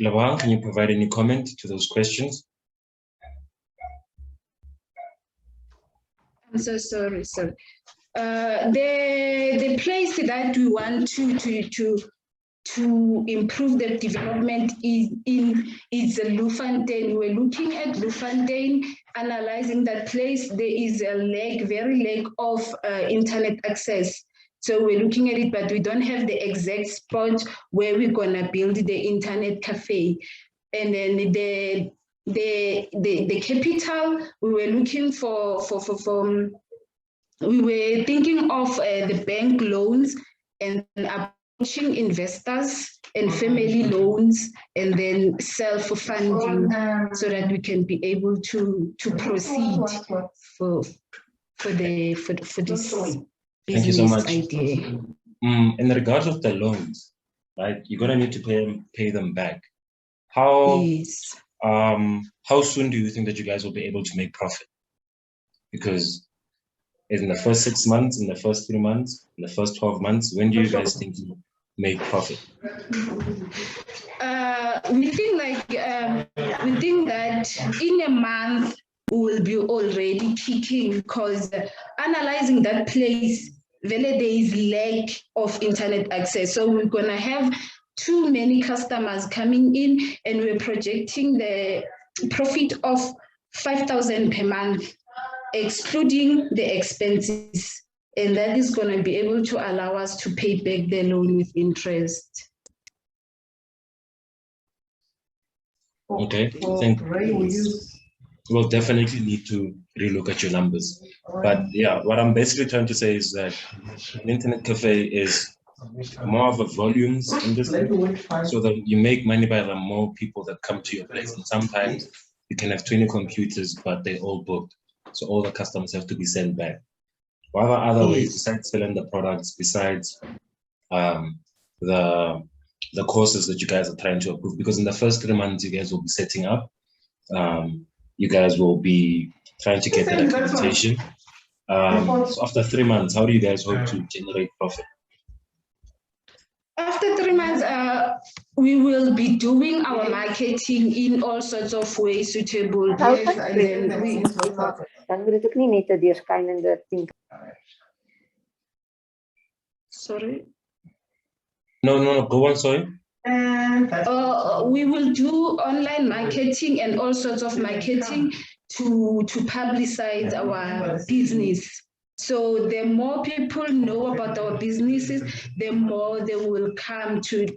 Lebogang, can you provide any comment to those questions? I'm so sorry, sir. The place that we want to improve the development is Luffontein. We're looking at Luffontein, analyzing that place. There is a very lack of internet access. So we're looking at it, but we don't have the exact spot where we're gonna build the internet cafe. And then the capital, we were looking for we were thinking of the bank loans and approaching investors and family loans, and then self-funding so that we can be able to proceed for this Thank you so business much. idea. In regards of the loans, right, you're gonna need to pay them back. How soon do you think that you guys will be able to make profit? Because in the first 6 months, in the first 3 months, in the first 12 months, when do you guys think you make profit? We think that in a month we will be already kicking, because analyzing that place, there is lack of internet access. So we're gonna have too many customers coming in, and we're projecting the profit of 5,000 per month, excluding the expenses. And that is going to be able to allow us to pay back the loan with interest. Okay, thank you. We'll definitely need to relook at your numbers. But yeah, what I'm basically trying to say is that an internet cafe is more of a volumes industry, so that you make money by the more people that come to your place. And sometimes you can have 20 computers, but they're all booked. So all the customers have to be sent back. What are other ways besides selling the products, besides the courses that you guys are trying to approve? Because in the first 3 months, you guys will be setting up. You guys will be trying to get that accreditation. So after 3 months, how do you guys hope to generate profit? After 3 months, we will be doing our marketing in all sorts of ways suitable. And then we Sorry? No, go on, sorry. We will do online marketing and all sorts of marketing to publicize our business. So the more people know about our businesses, the more they will come to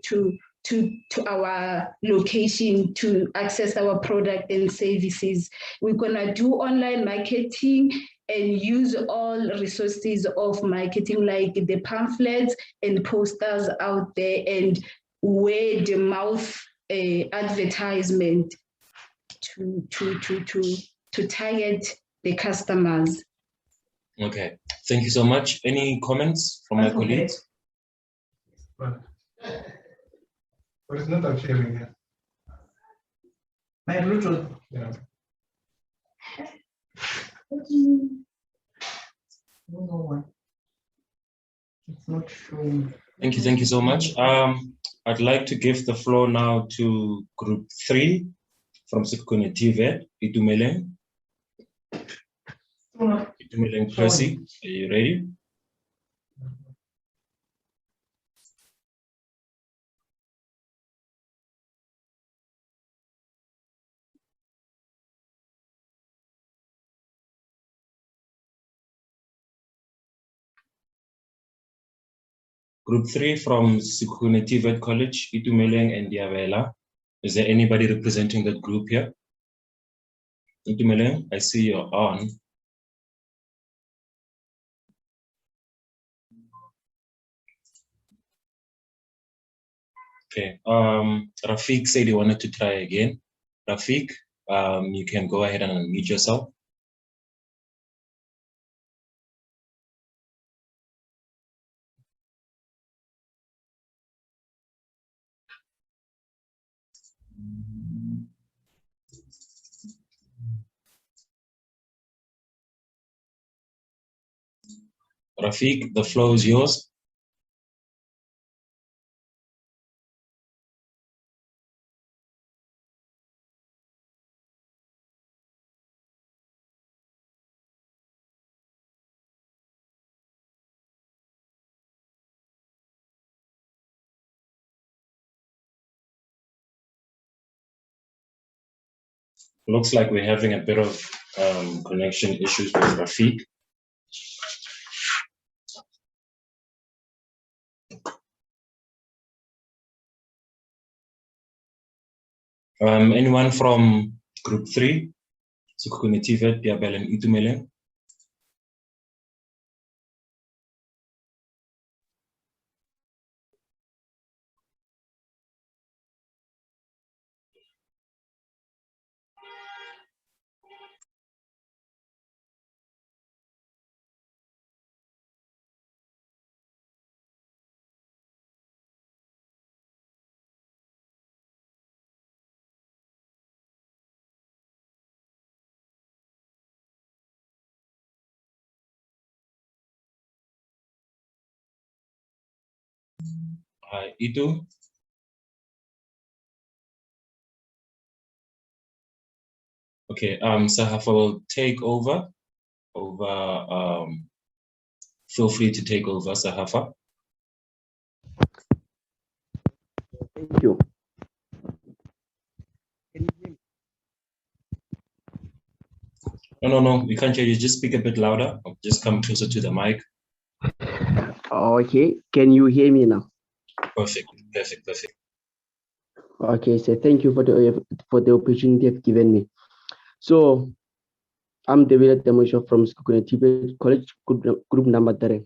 our location to access our product and services. We're gonna do online marketing and use all resources of marketing, like the pamphlets and posters out there, and word of mouth advertisement to target the customers. Okay, thank you so much. Any comments from my That's okay. colleagues? But it's not sharing here. My Bluetooth. Yeah. No, it's not showing. Thank you so much. I'd like to give the floor now to Group 3 from Sekhukhune TVET, Itumeleng. Itumeleng Tracy, are you ready? Group 3 from Sekhukhune TVET College, Itumeleng and Diabela. Is there anybody representing that group here? Itumeleng, I see you're on. Okay, Rafiq said he wanted to try again. Rafiq, you can go ahead and unmute yourself. Rafiq, the floor is yours. Looks like we're having a bit of connection issues with Rafiq. Anyone from Group 3, Sekhukhune TVET, Diabela and Itumeleng? Hi, Itu. Okay, Sahafa will take over. Feel free to take over, Sahafa. Thank you. No, we can't hear you. Just speak a bit louder. Or just come closer to the mic. Okay, can you hear me now? Perfect. Okay, so thank you for the opportunity you've given me. So I'm David Demosho from Sekhukhune TVET College, group number 3.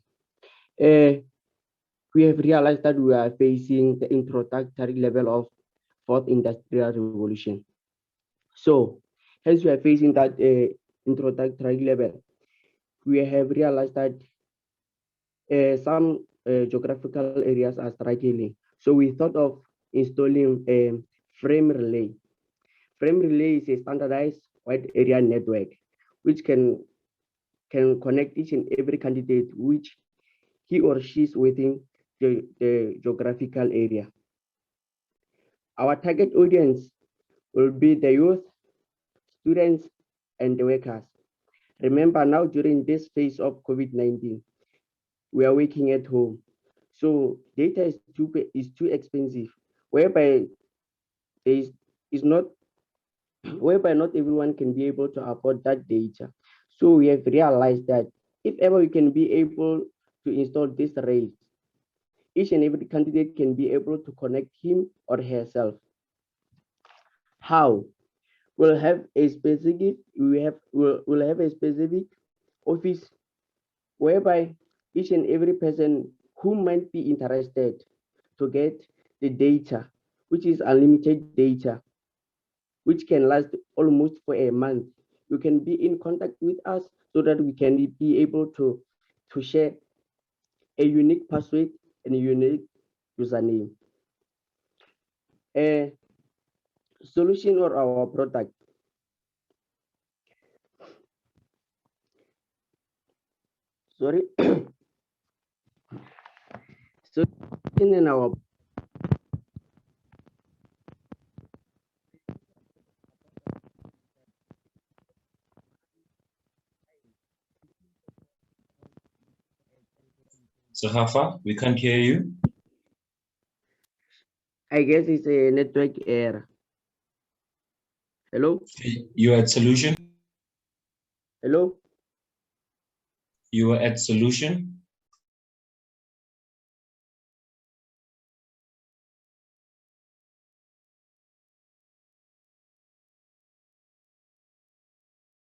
We have realized that we are facing the introductory level of fourth industrial revolution. So hence we are facing that introductory level. We have realized that some geographical areas are struggling. So we thought of installing a frame relay. Frame relay is a standardized wide area network which can connect each and every candidate which he or she is within the geographical area. Our target audience will be the youth, students, and the workers. Remember now during this phase of COVID-19, we are working at home. So data is too expensive, whereby not everyone can be able to afford that data. So we have realized that if ever we can be able to install this array, each and every candidate can be able to connect him or herself. How? We'll have a specific office whereby each and every person who might be interested to get the data, which is unlimited data, which can last almost for a month, you can be in contact with us so that we can be able to share a unique password and a unique username. A solution or our product. Sorry. So in our So how far? We can't hear you. I guess it's a network error. Hello? You at solution? Hello? You are at solution?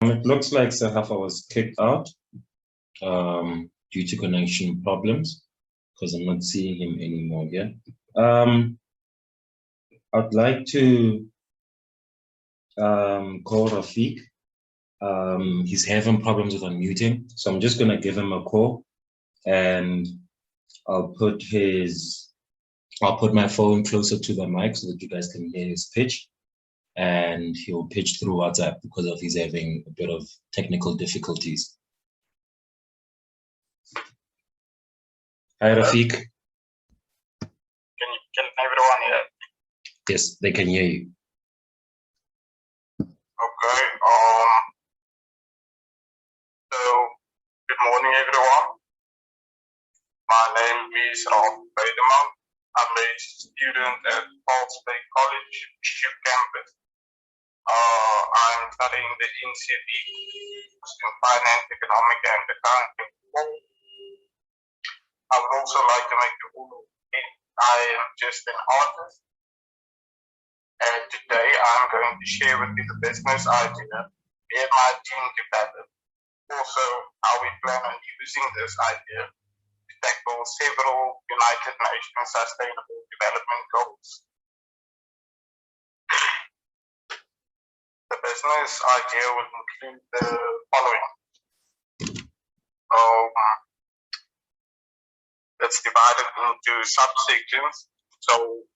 It looks like Sahafa was kicked out due to connection problems, because I'm not seeing him anymore here. I'd like to call Rafiq. He's having problems with unmuting, so I'm just gonna give him a call, and I'll put my phone closer to the mic so that you guys can hear his pitch, and he'll pitch through WhatsApp because of he's having a bit of technical difficulties. Hi, Rafiq. Can everyone hear? Yes, they can hear you. Okay. So good morning, everyone. My name is Rob Bedeman. I'm a student at Falls Bay College, Bishop Campus. I'm studying the NCV in Finance, Economic, and Accounting. I would also like to make a rule. I am just an artist, and today I'm going to share with you the business idea me and my team developed. Also, how we plan on using this idea to tackle several United Nations Sustainable Development Goals. The business idea will include the following. It's divided into subsections. So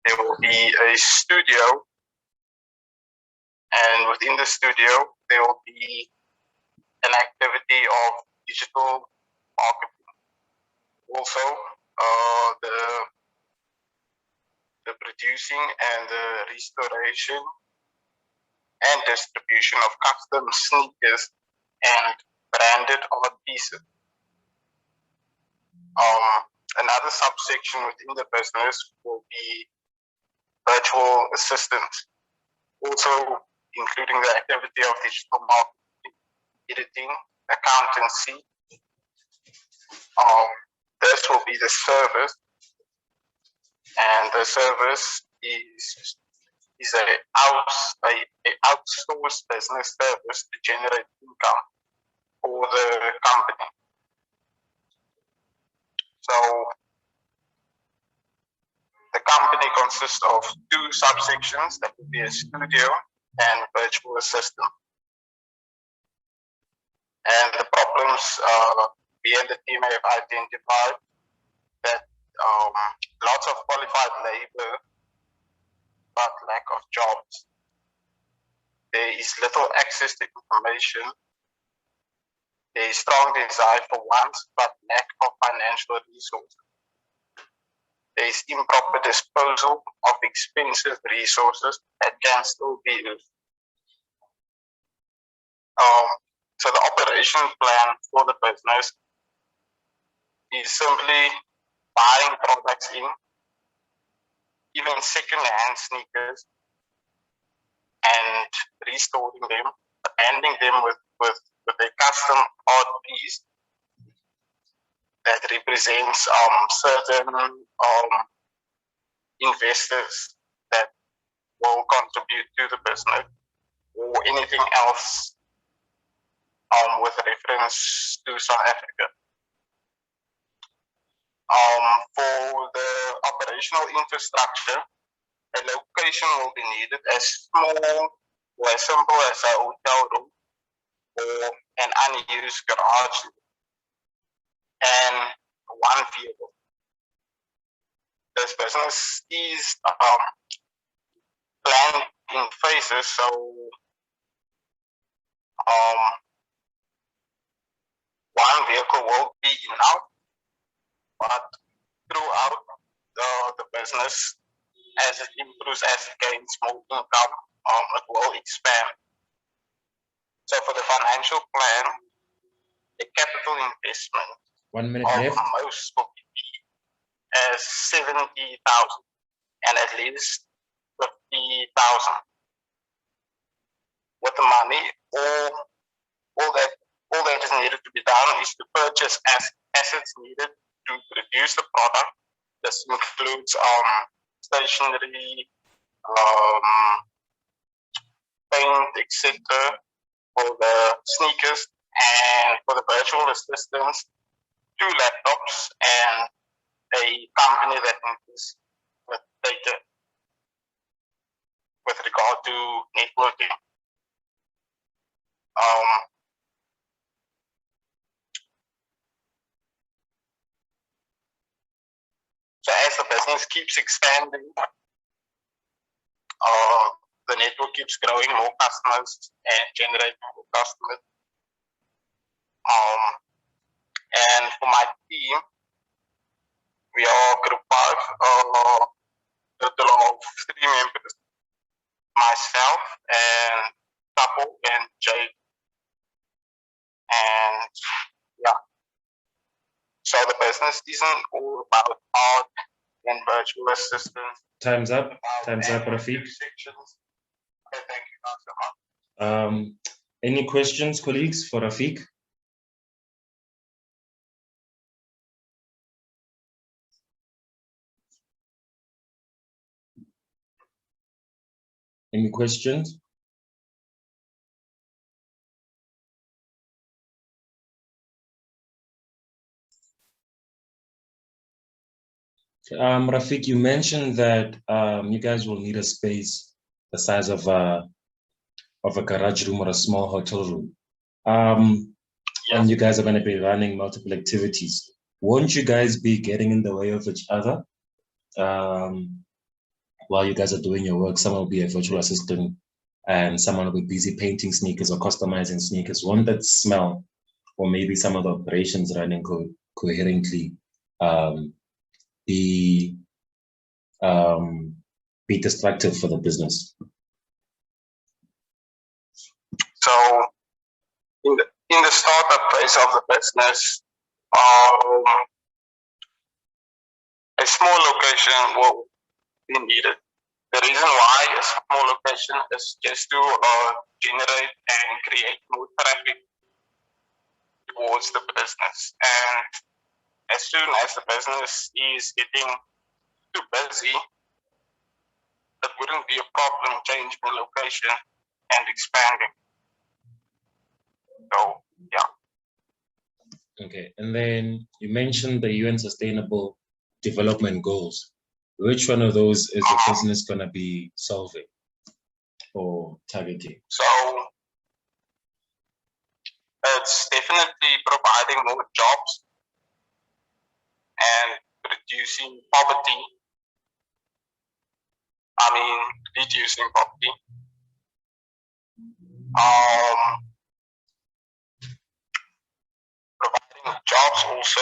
there will be a studio, and within the studio there will be an activity of digital marketing. Also, the producing and the restoration and distribution of custom sneakers and branded art pieces. Another subsection within the business will be virtual assistants, also including the activity of digital marketing, editing, accountancy. This will be the service, and the service is a outsourced business service to generate income for the company. So the company consists of two subsections, that would be a studio and virtual assistant. And the problems we and the team have identified that lots of qualified labor, but lack of jobs. There is little access to information. There is strong desire for wants, but lack of financial resources. There is improper disposal of expensive resources that can still be used. So the operation plan for the business is simply buying products in, even second-hand sneakers, and restoring them, branding them with a custom art piece that represents certain investors that will contribute to the business, or anything else with reference to South Africa. For the operational infrastructure, a location will be needed as small or as simple as a hotel room or an unused garage, and one vehicle. This business is planned in phases, so one vehicle will be enough, but throughout the business, as it improves, as it gains more income, it will expand. So for the financial plan, the capital investment 1 minute of left. most will be as 70,000 and at least 50,000. With the money, all that is needed to be done is to purchase assets needed to produce the product. This includes stationery, paint, etc. for the sneakers, and for the virtual assistants, 2 laptops and a company that invests with data with regard to networking. So as the business keeps expanding, the network keeps growing, more customers and generating more customers. And for my team, we are group 5, total of 3 members, myself and Tapo and Jay. And yeah, so the business isn't all about art and virtual assistants. Time's up. Time's up, Rafiq. Okay, thank you guys so much. Any questions, colleagues, for Rafiq? Any questions? Rafiq, you mentioned that you guys will need a space the size of a garage room or a small hotel room. And you guys are going to be running multiple activities. Won't you guys be getting in the way of each other? While you guys are doing your work, someone will be a virtual assistant and someone will be busy painting sneakers or customizing sneakers. Won't that smell, or maybe some of the operations running coherently, be destructive for the business? So in the startup phase of the business, a small location will be needed. The reason why a small location is just to generate and create more traffic towards the business. And as soon as the business is getting too busy, it wouldn't be a problem changing the location and expanding. So, yeah. Okay, and then you mentioned the UN Sustainable Development Goals. Which one of those is the business going to be solving or targeting? So it's definitely providing more jobs and reducing poverty. Reducing poverty. Providing jobs also.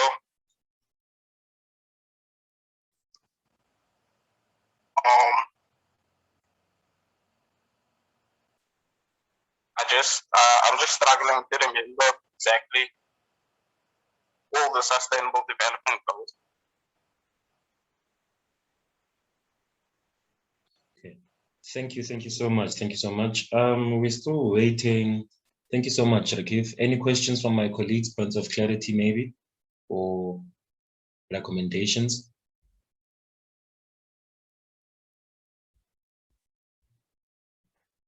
I'm just struggling to remember exactly all the sustainable development goals. Okay, thank you so much. Thank you so much. We're still waiting. Thank you so much, Rakif. Any questions from my colleagues, points of clarity maybe, or recommendations?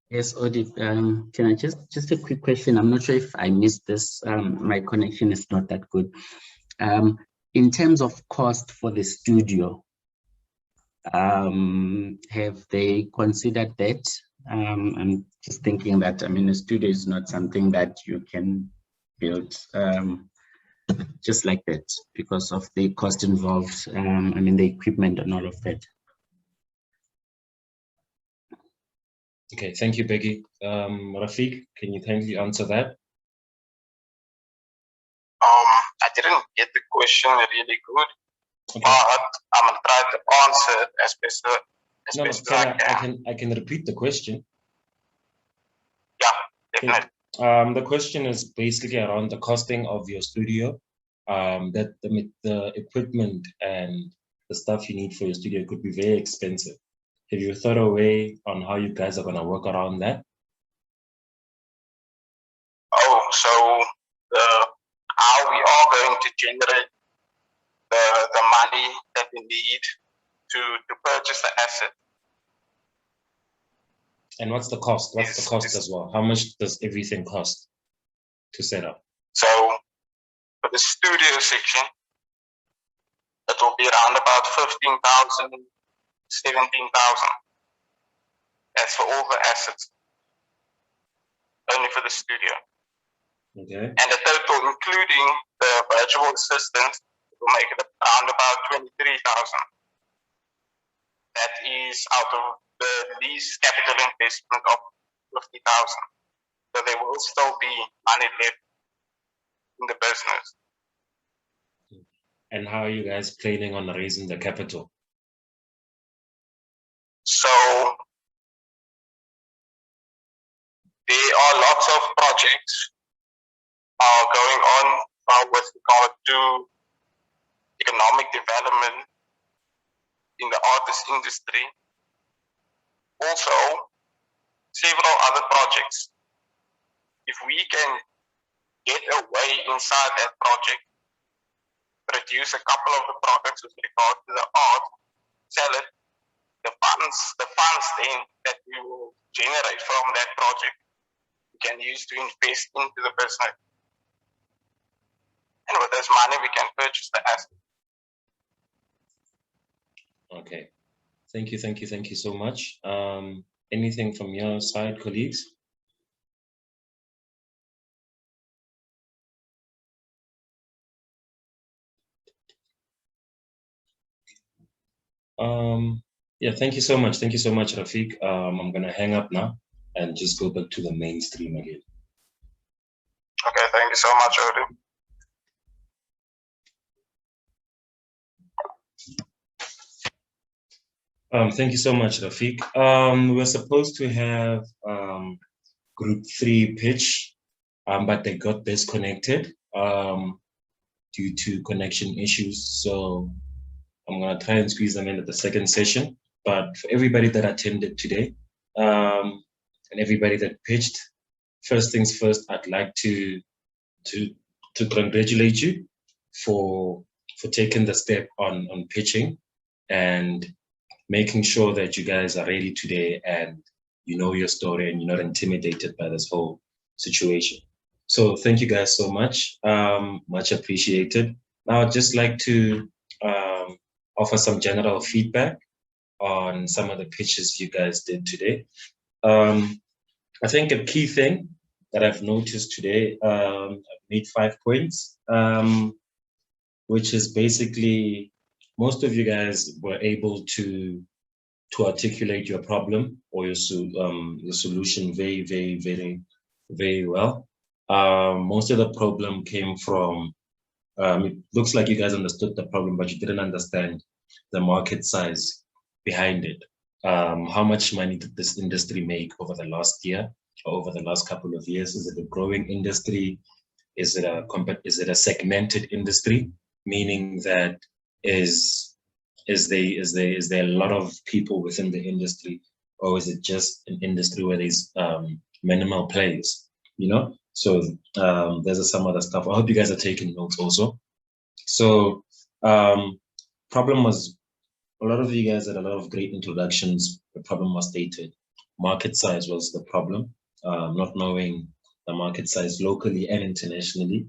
Yes, Odip, can I just a quick question? I'm not sure if I missed this. My connection is not that good. In terms of cost for the studio, have they considered that I'm just thinking that, I mean, a studio is not something that you can build just like that because of the cost involved. I mean, the equipment and all of that. Okay, thank you, Becky. Rafiq, can you kindly answer that? I didn't get the question really good, but I'm gonna try to answer it as best as I can. I can repeat the question. Yeah, definitely. The question is basically around the costing of your studio. That the equipment and the stuff you need for your studio could be very expensive. Have you thought a way on how you guys are gonna work around that? Oh, so how we are going to generate the money that we need to purchase the asset. And what's the cost? What's the cost as well? How much does everything cost to set up? So for the studio section, it will be around about 15,000, 17,000. That's for all the assets, only for the studio. Okay. And the total, including the virtual assistant, will make it around about 23,000. That is out of the lease capital investment of 50,000. So there will still be money left in the business. And how are you guys planning on raising the capital? So there are lots of projects going on with regard to economic development in the artist industry. Also, several other projects. If we can get away inside that project, produce a couple of the products with regard to the art, sell it, the funds then that we will generate from that project, we can use to invest into the business. And with this money, we can purchase the asset. Okay. Thank you so much. Anything from your side, colleagues? Yeah, thank you so much. Thank you so much, Rafiq. I'm gonna hang up now and just go back to the mainstream again. Okay, thank you so much, Odin. Thank you so much, Rafiq. We're supposed to have group 3 pitch, but they got disconnected due to connection issues. So I'm gonna try and squeeze them in at the second session. But for everybody that attended today and everybody that pitched, first things first, I'd like to congratulate you for taking the step on pitching and making sure that you guys are ready today and you know your story and you're not intimidated by this whole situation. So thank you guys so much, much appreciated. Now I'd just like to offer some general feedback on some of the pitches you guys did today. I think a key thing that I've noticed today, I've made 5 points, which is basically most of you guys were able to articulate your problem or your solution very well. Most of the problem came from, it looks like you guys understood the problem, but you didn't understand the market size behind it. How much money did this industry make over the last year or over the last couple of years? Is it a growing industry? Is it a segmented industry? Meaning that is there a lot of people within the industry, or is it just an industry where there's minimal players? You know, so there's some other stuff. I hope you guys are taking notes also. So problem was, a lot of you guys had a lot of great introductions. The problem was stated. Market size was the problem. Not knowing the market size locally and internationally.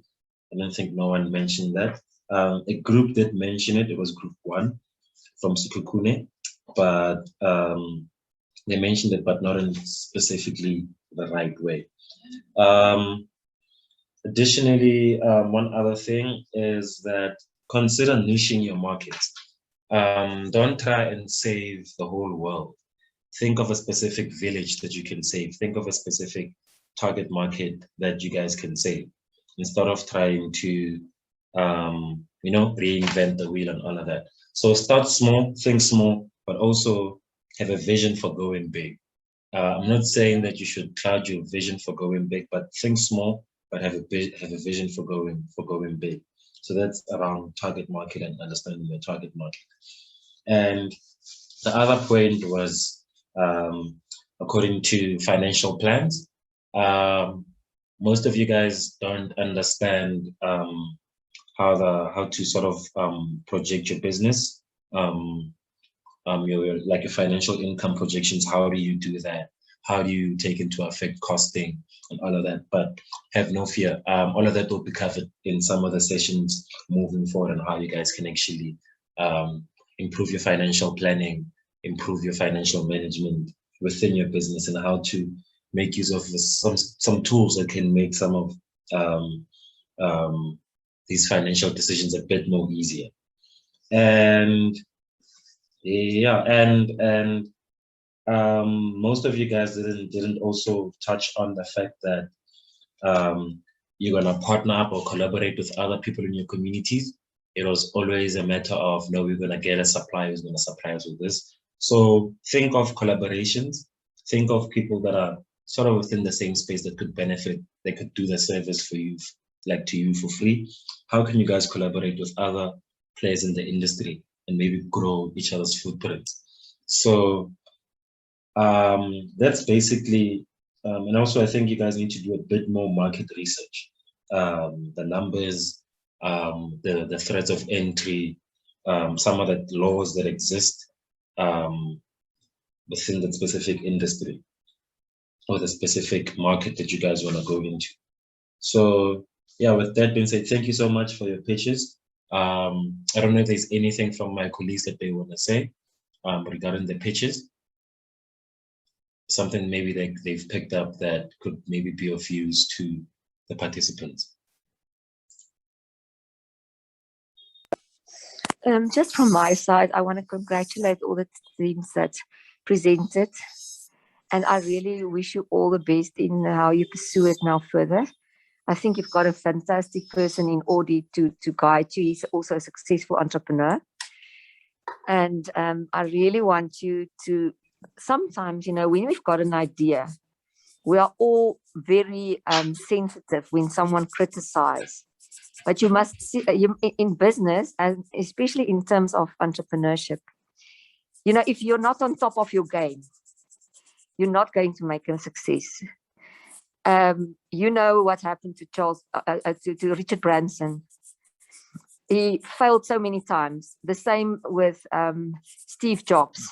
I don't think no one mentioned that. A group did mention it. It was group 1 from Sekhukhune, but they mentioned it, but not in specifically the right way. Additionally, one other thing is that consider niching your market. Don't try and save the whole world. Think of a specific village that you can save. Think of a specific target market that you guys can save, instead of trying to, reinvent the wheel and all of that. So start small, think small, but also have a vision for going big. I'm not saying that you should cloud your vision for going big, but think small, but have a vision for going big. So that's around target market and understanding your target market. And the other point was, according to financial plans, most of you guys don't understand how to sort of project your business, your financial income projections. How do you do that? How do you take into effect costing and all of that? But have no fear, all of that will be covered in some of the sessions moving forward, and how you guys can actually improve your financial planning, improve your financial management within your business, and how to make use of some tools that can make some of these financial decisions a bit more easier. And most of you guys didn't also touch on the fact that you're gonna partner up or collaborate with other people in your communities. It was always a matter of, no, we're gonna get a supplier who's gonna supply us with this. So think of collaborations, think of people that are sort of within the same space that could benefit, they could do the service for you, like to you for free. How can you guys collaborate with other players in the industry and maybe grow each other's footprint? So that's basically, and also I think you guys need to do a bit more market research. The numbers, the threats of entry, some of the laws that exist within the specific industry or the specific market that you guys want to go into. So yeah, with that being said, thank you so much for your pitches. I don't know if there's anything from my colleagues that they want to say regarding the pitches. Something maybe they've picked up that could maybe be of use to the participants. Just from my side, I want to congratulate all the teams that presented. And I really wish you all the best in how you pursue it now further. I think you've got a fantastic person in Audie to guide you. He's also a successful entrepreneur. And I really want you to, sometimes, when we've got an idea, we are all very sensitive when someone criticizes. But you must see in business, and especially in terms of entrepreneurship, if you're not on top of your game, you're not going to make a success. You know what happened to to Richard Branson. He failed so many times. The same with Steve Jobs.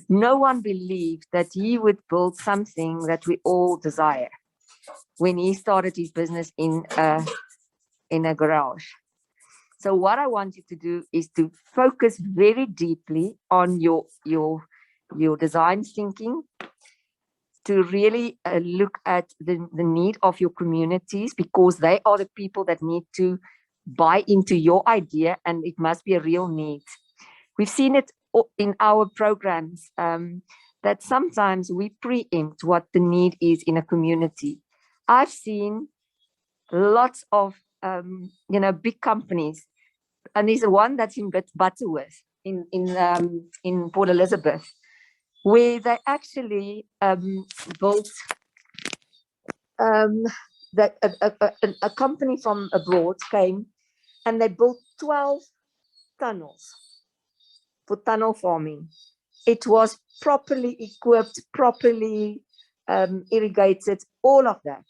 No one believed that he would build something that we all desire when he started his business in a garage. So what I want you to do is to focus very deeply on your design thinking, to really look at the need of your communities, because they are the people that need to buy into your idea, and it must be a real need. We've seen it in our programs that sometimes we preempt what the need is in a community. I've seen lots of big companies, and there's one that's in Butterworth in Port Elizabeth, where they actually built a company from abroad came and they built 12 tunnels for tunnel farming. It was properly equipped, properly irrigated, all of that.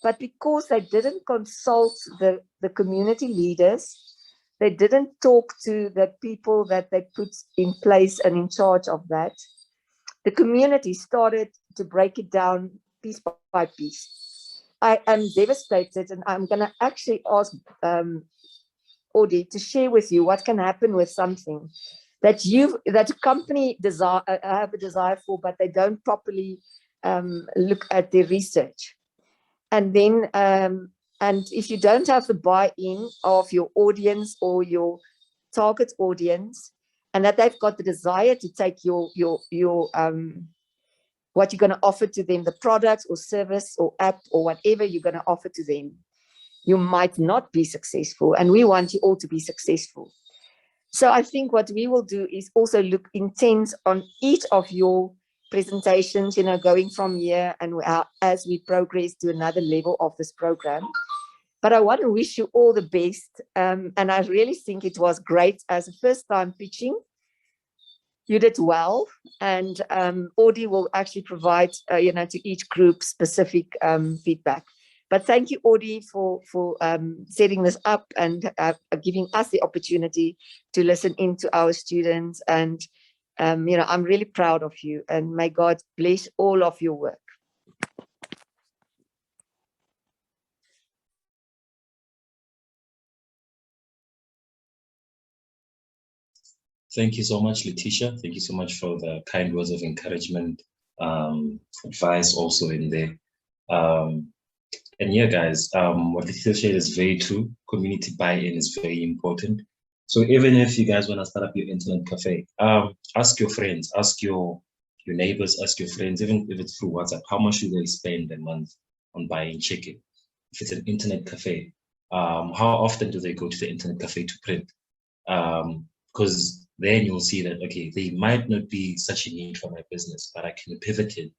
But because they didn't consult the community leaders, they didn't talk to the people that they put in place and in charge of that, the community started to break it down piece by piece. I am devastated, and I'm going to actually ask Audie to share with you what can happen with something that a company have a desire for, but they don't properly look at their research. And then, and if you don't have the buy-in of your audience or your target audience, and that they've got the desire to take your what you're going to offer to them, the product or service or app or whatever you're going to offer to them, you might not be successful. And we want you all to be successful. So I think what we will do is also look intense on each of your presentations, going from here and as we progress to another level of this program. But I want to wish you all the best. And I really think it was great as a first time pitching. You did well, and Audie will actually provide, to each group specific feedback. But thank you, Audie, for setting this up and giving us the opportunity to listen into our students. And, I'm really proud of you, and may God bless all of your work. Thank you so much, Letitia. Thank you so much for the kind words of encouragement, advice also in there. And yeah, guys, what Letitia said is very true. Community buy-in is very important. So even if you guys want to start up your internet cafe, ask your friends, ask your neighbors, ask your friends, even if it's through WhatsApp, how much do they spend a month on buying chicken? If it's an internet cafe, how often do they go to the internet cafe to print? Because then you'll see that, okay, they might not be such a need for my business, but I can pivot it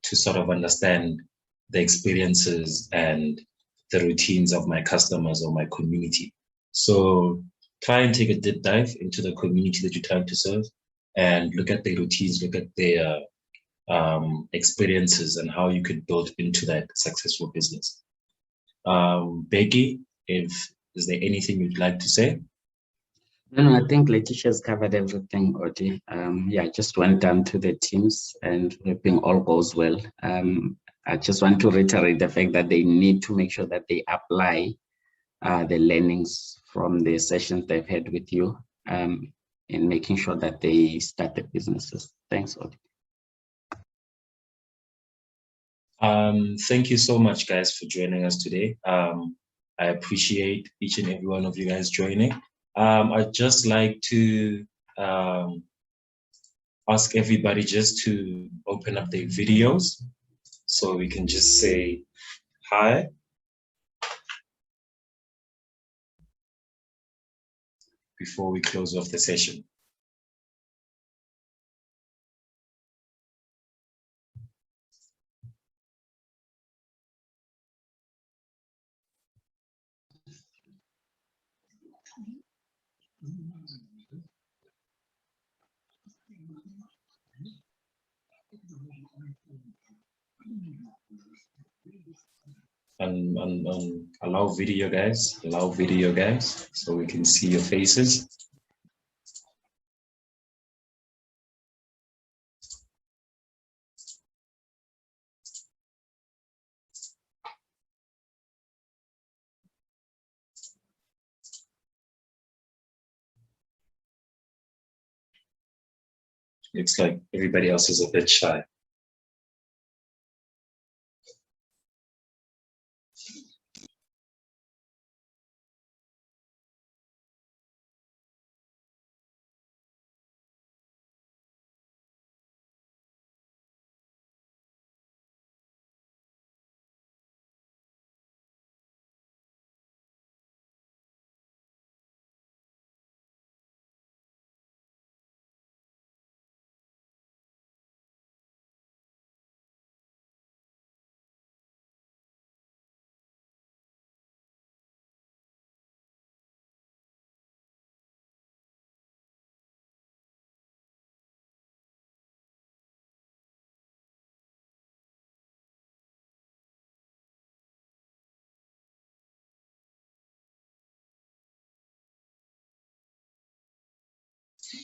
to sort of understand the experiences and the routines of my customers or my community. So try and take a deep dive into the community that you're trying to serve and look at their routines, look at their experiences and how you could build into that successful business. Becky, is there anything you'd like to say? No, I think Letitia's covered everything, Audie. Yeah, I just went down to the teams and hoping all goes well. I just want to reiterate the fact that they need to make sure that they apply the learnings from the sessions they've had with you in making sure that they start the businesses. Thanks, Audie. Thank you so much, guys, for joining us today. I appreciate each and every one of you guys joining. I'd just like to ask everybody just to open up their videos so we can just say hi. Before we close off the session. And allow video, guys, so we can see your faces. Looks like everybody else is a bit shy.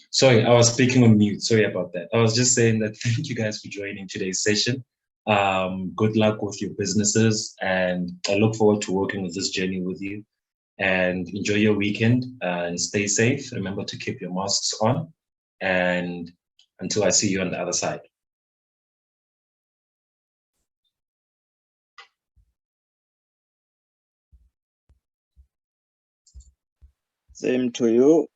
Sorry, I was speaking on mute. Sorry about that. I was just saying that thank you guys for joining today's session. Good luck with your businesses, and I look forward to working with this journey with you. And enjoy your weekend and stay safe. Remember to keep your masks on. and until I see you on the other side. Same to you.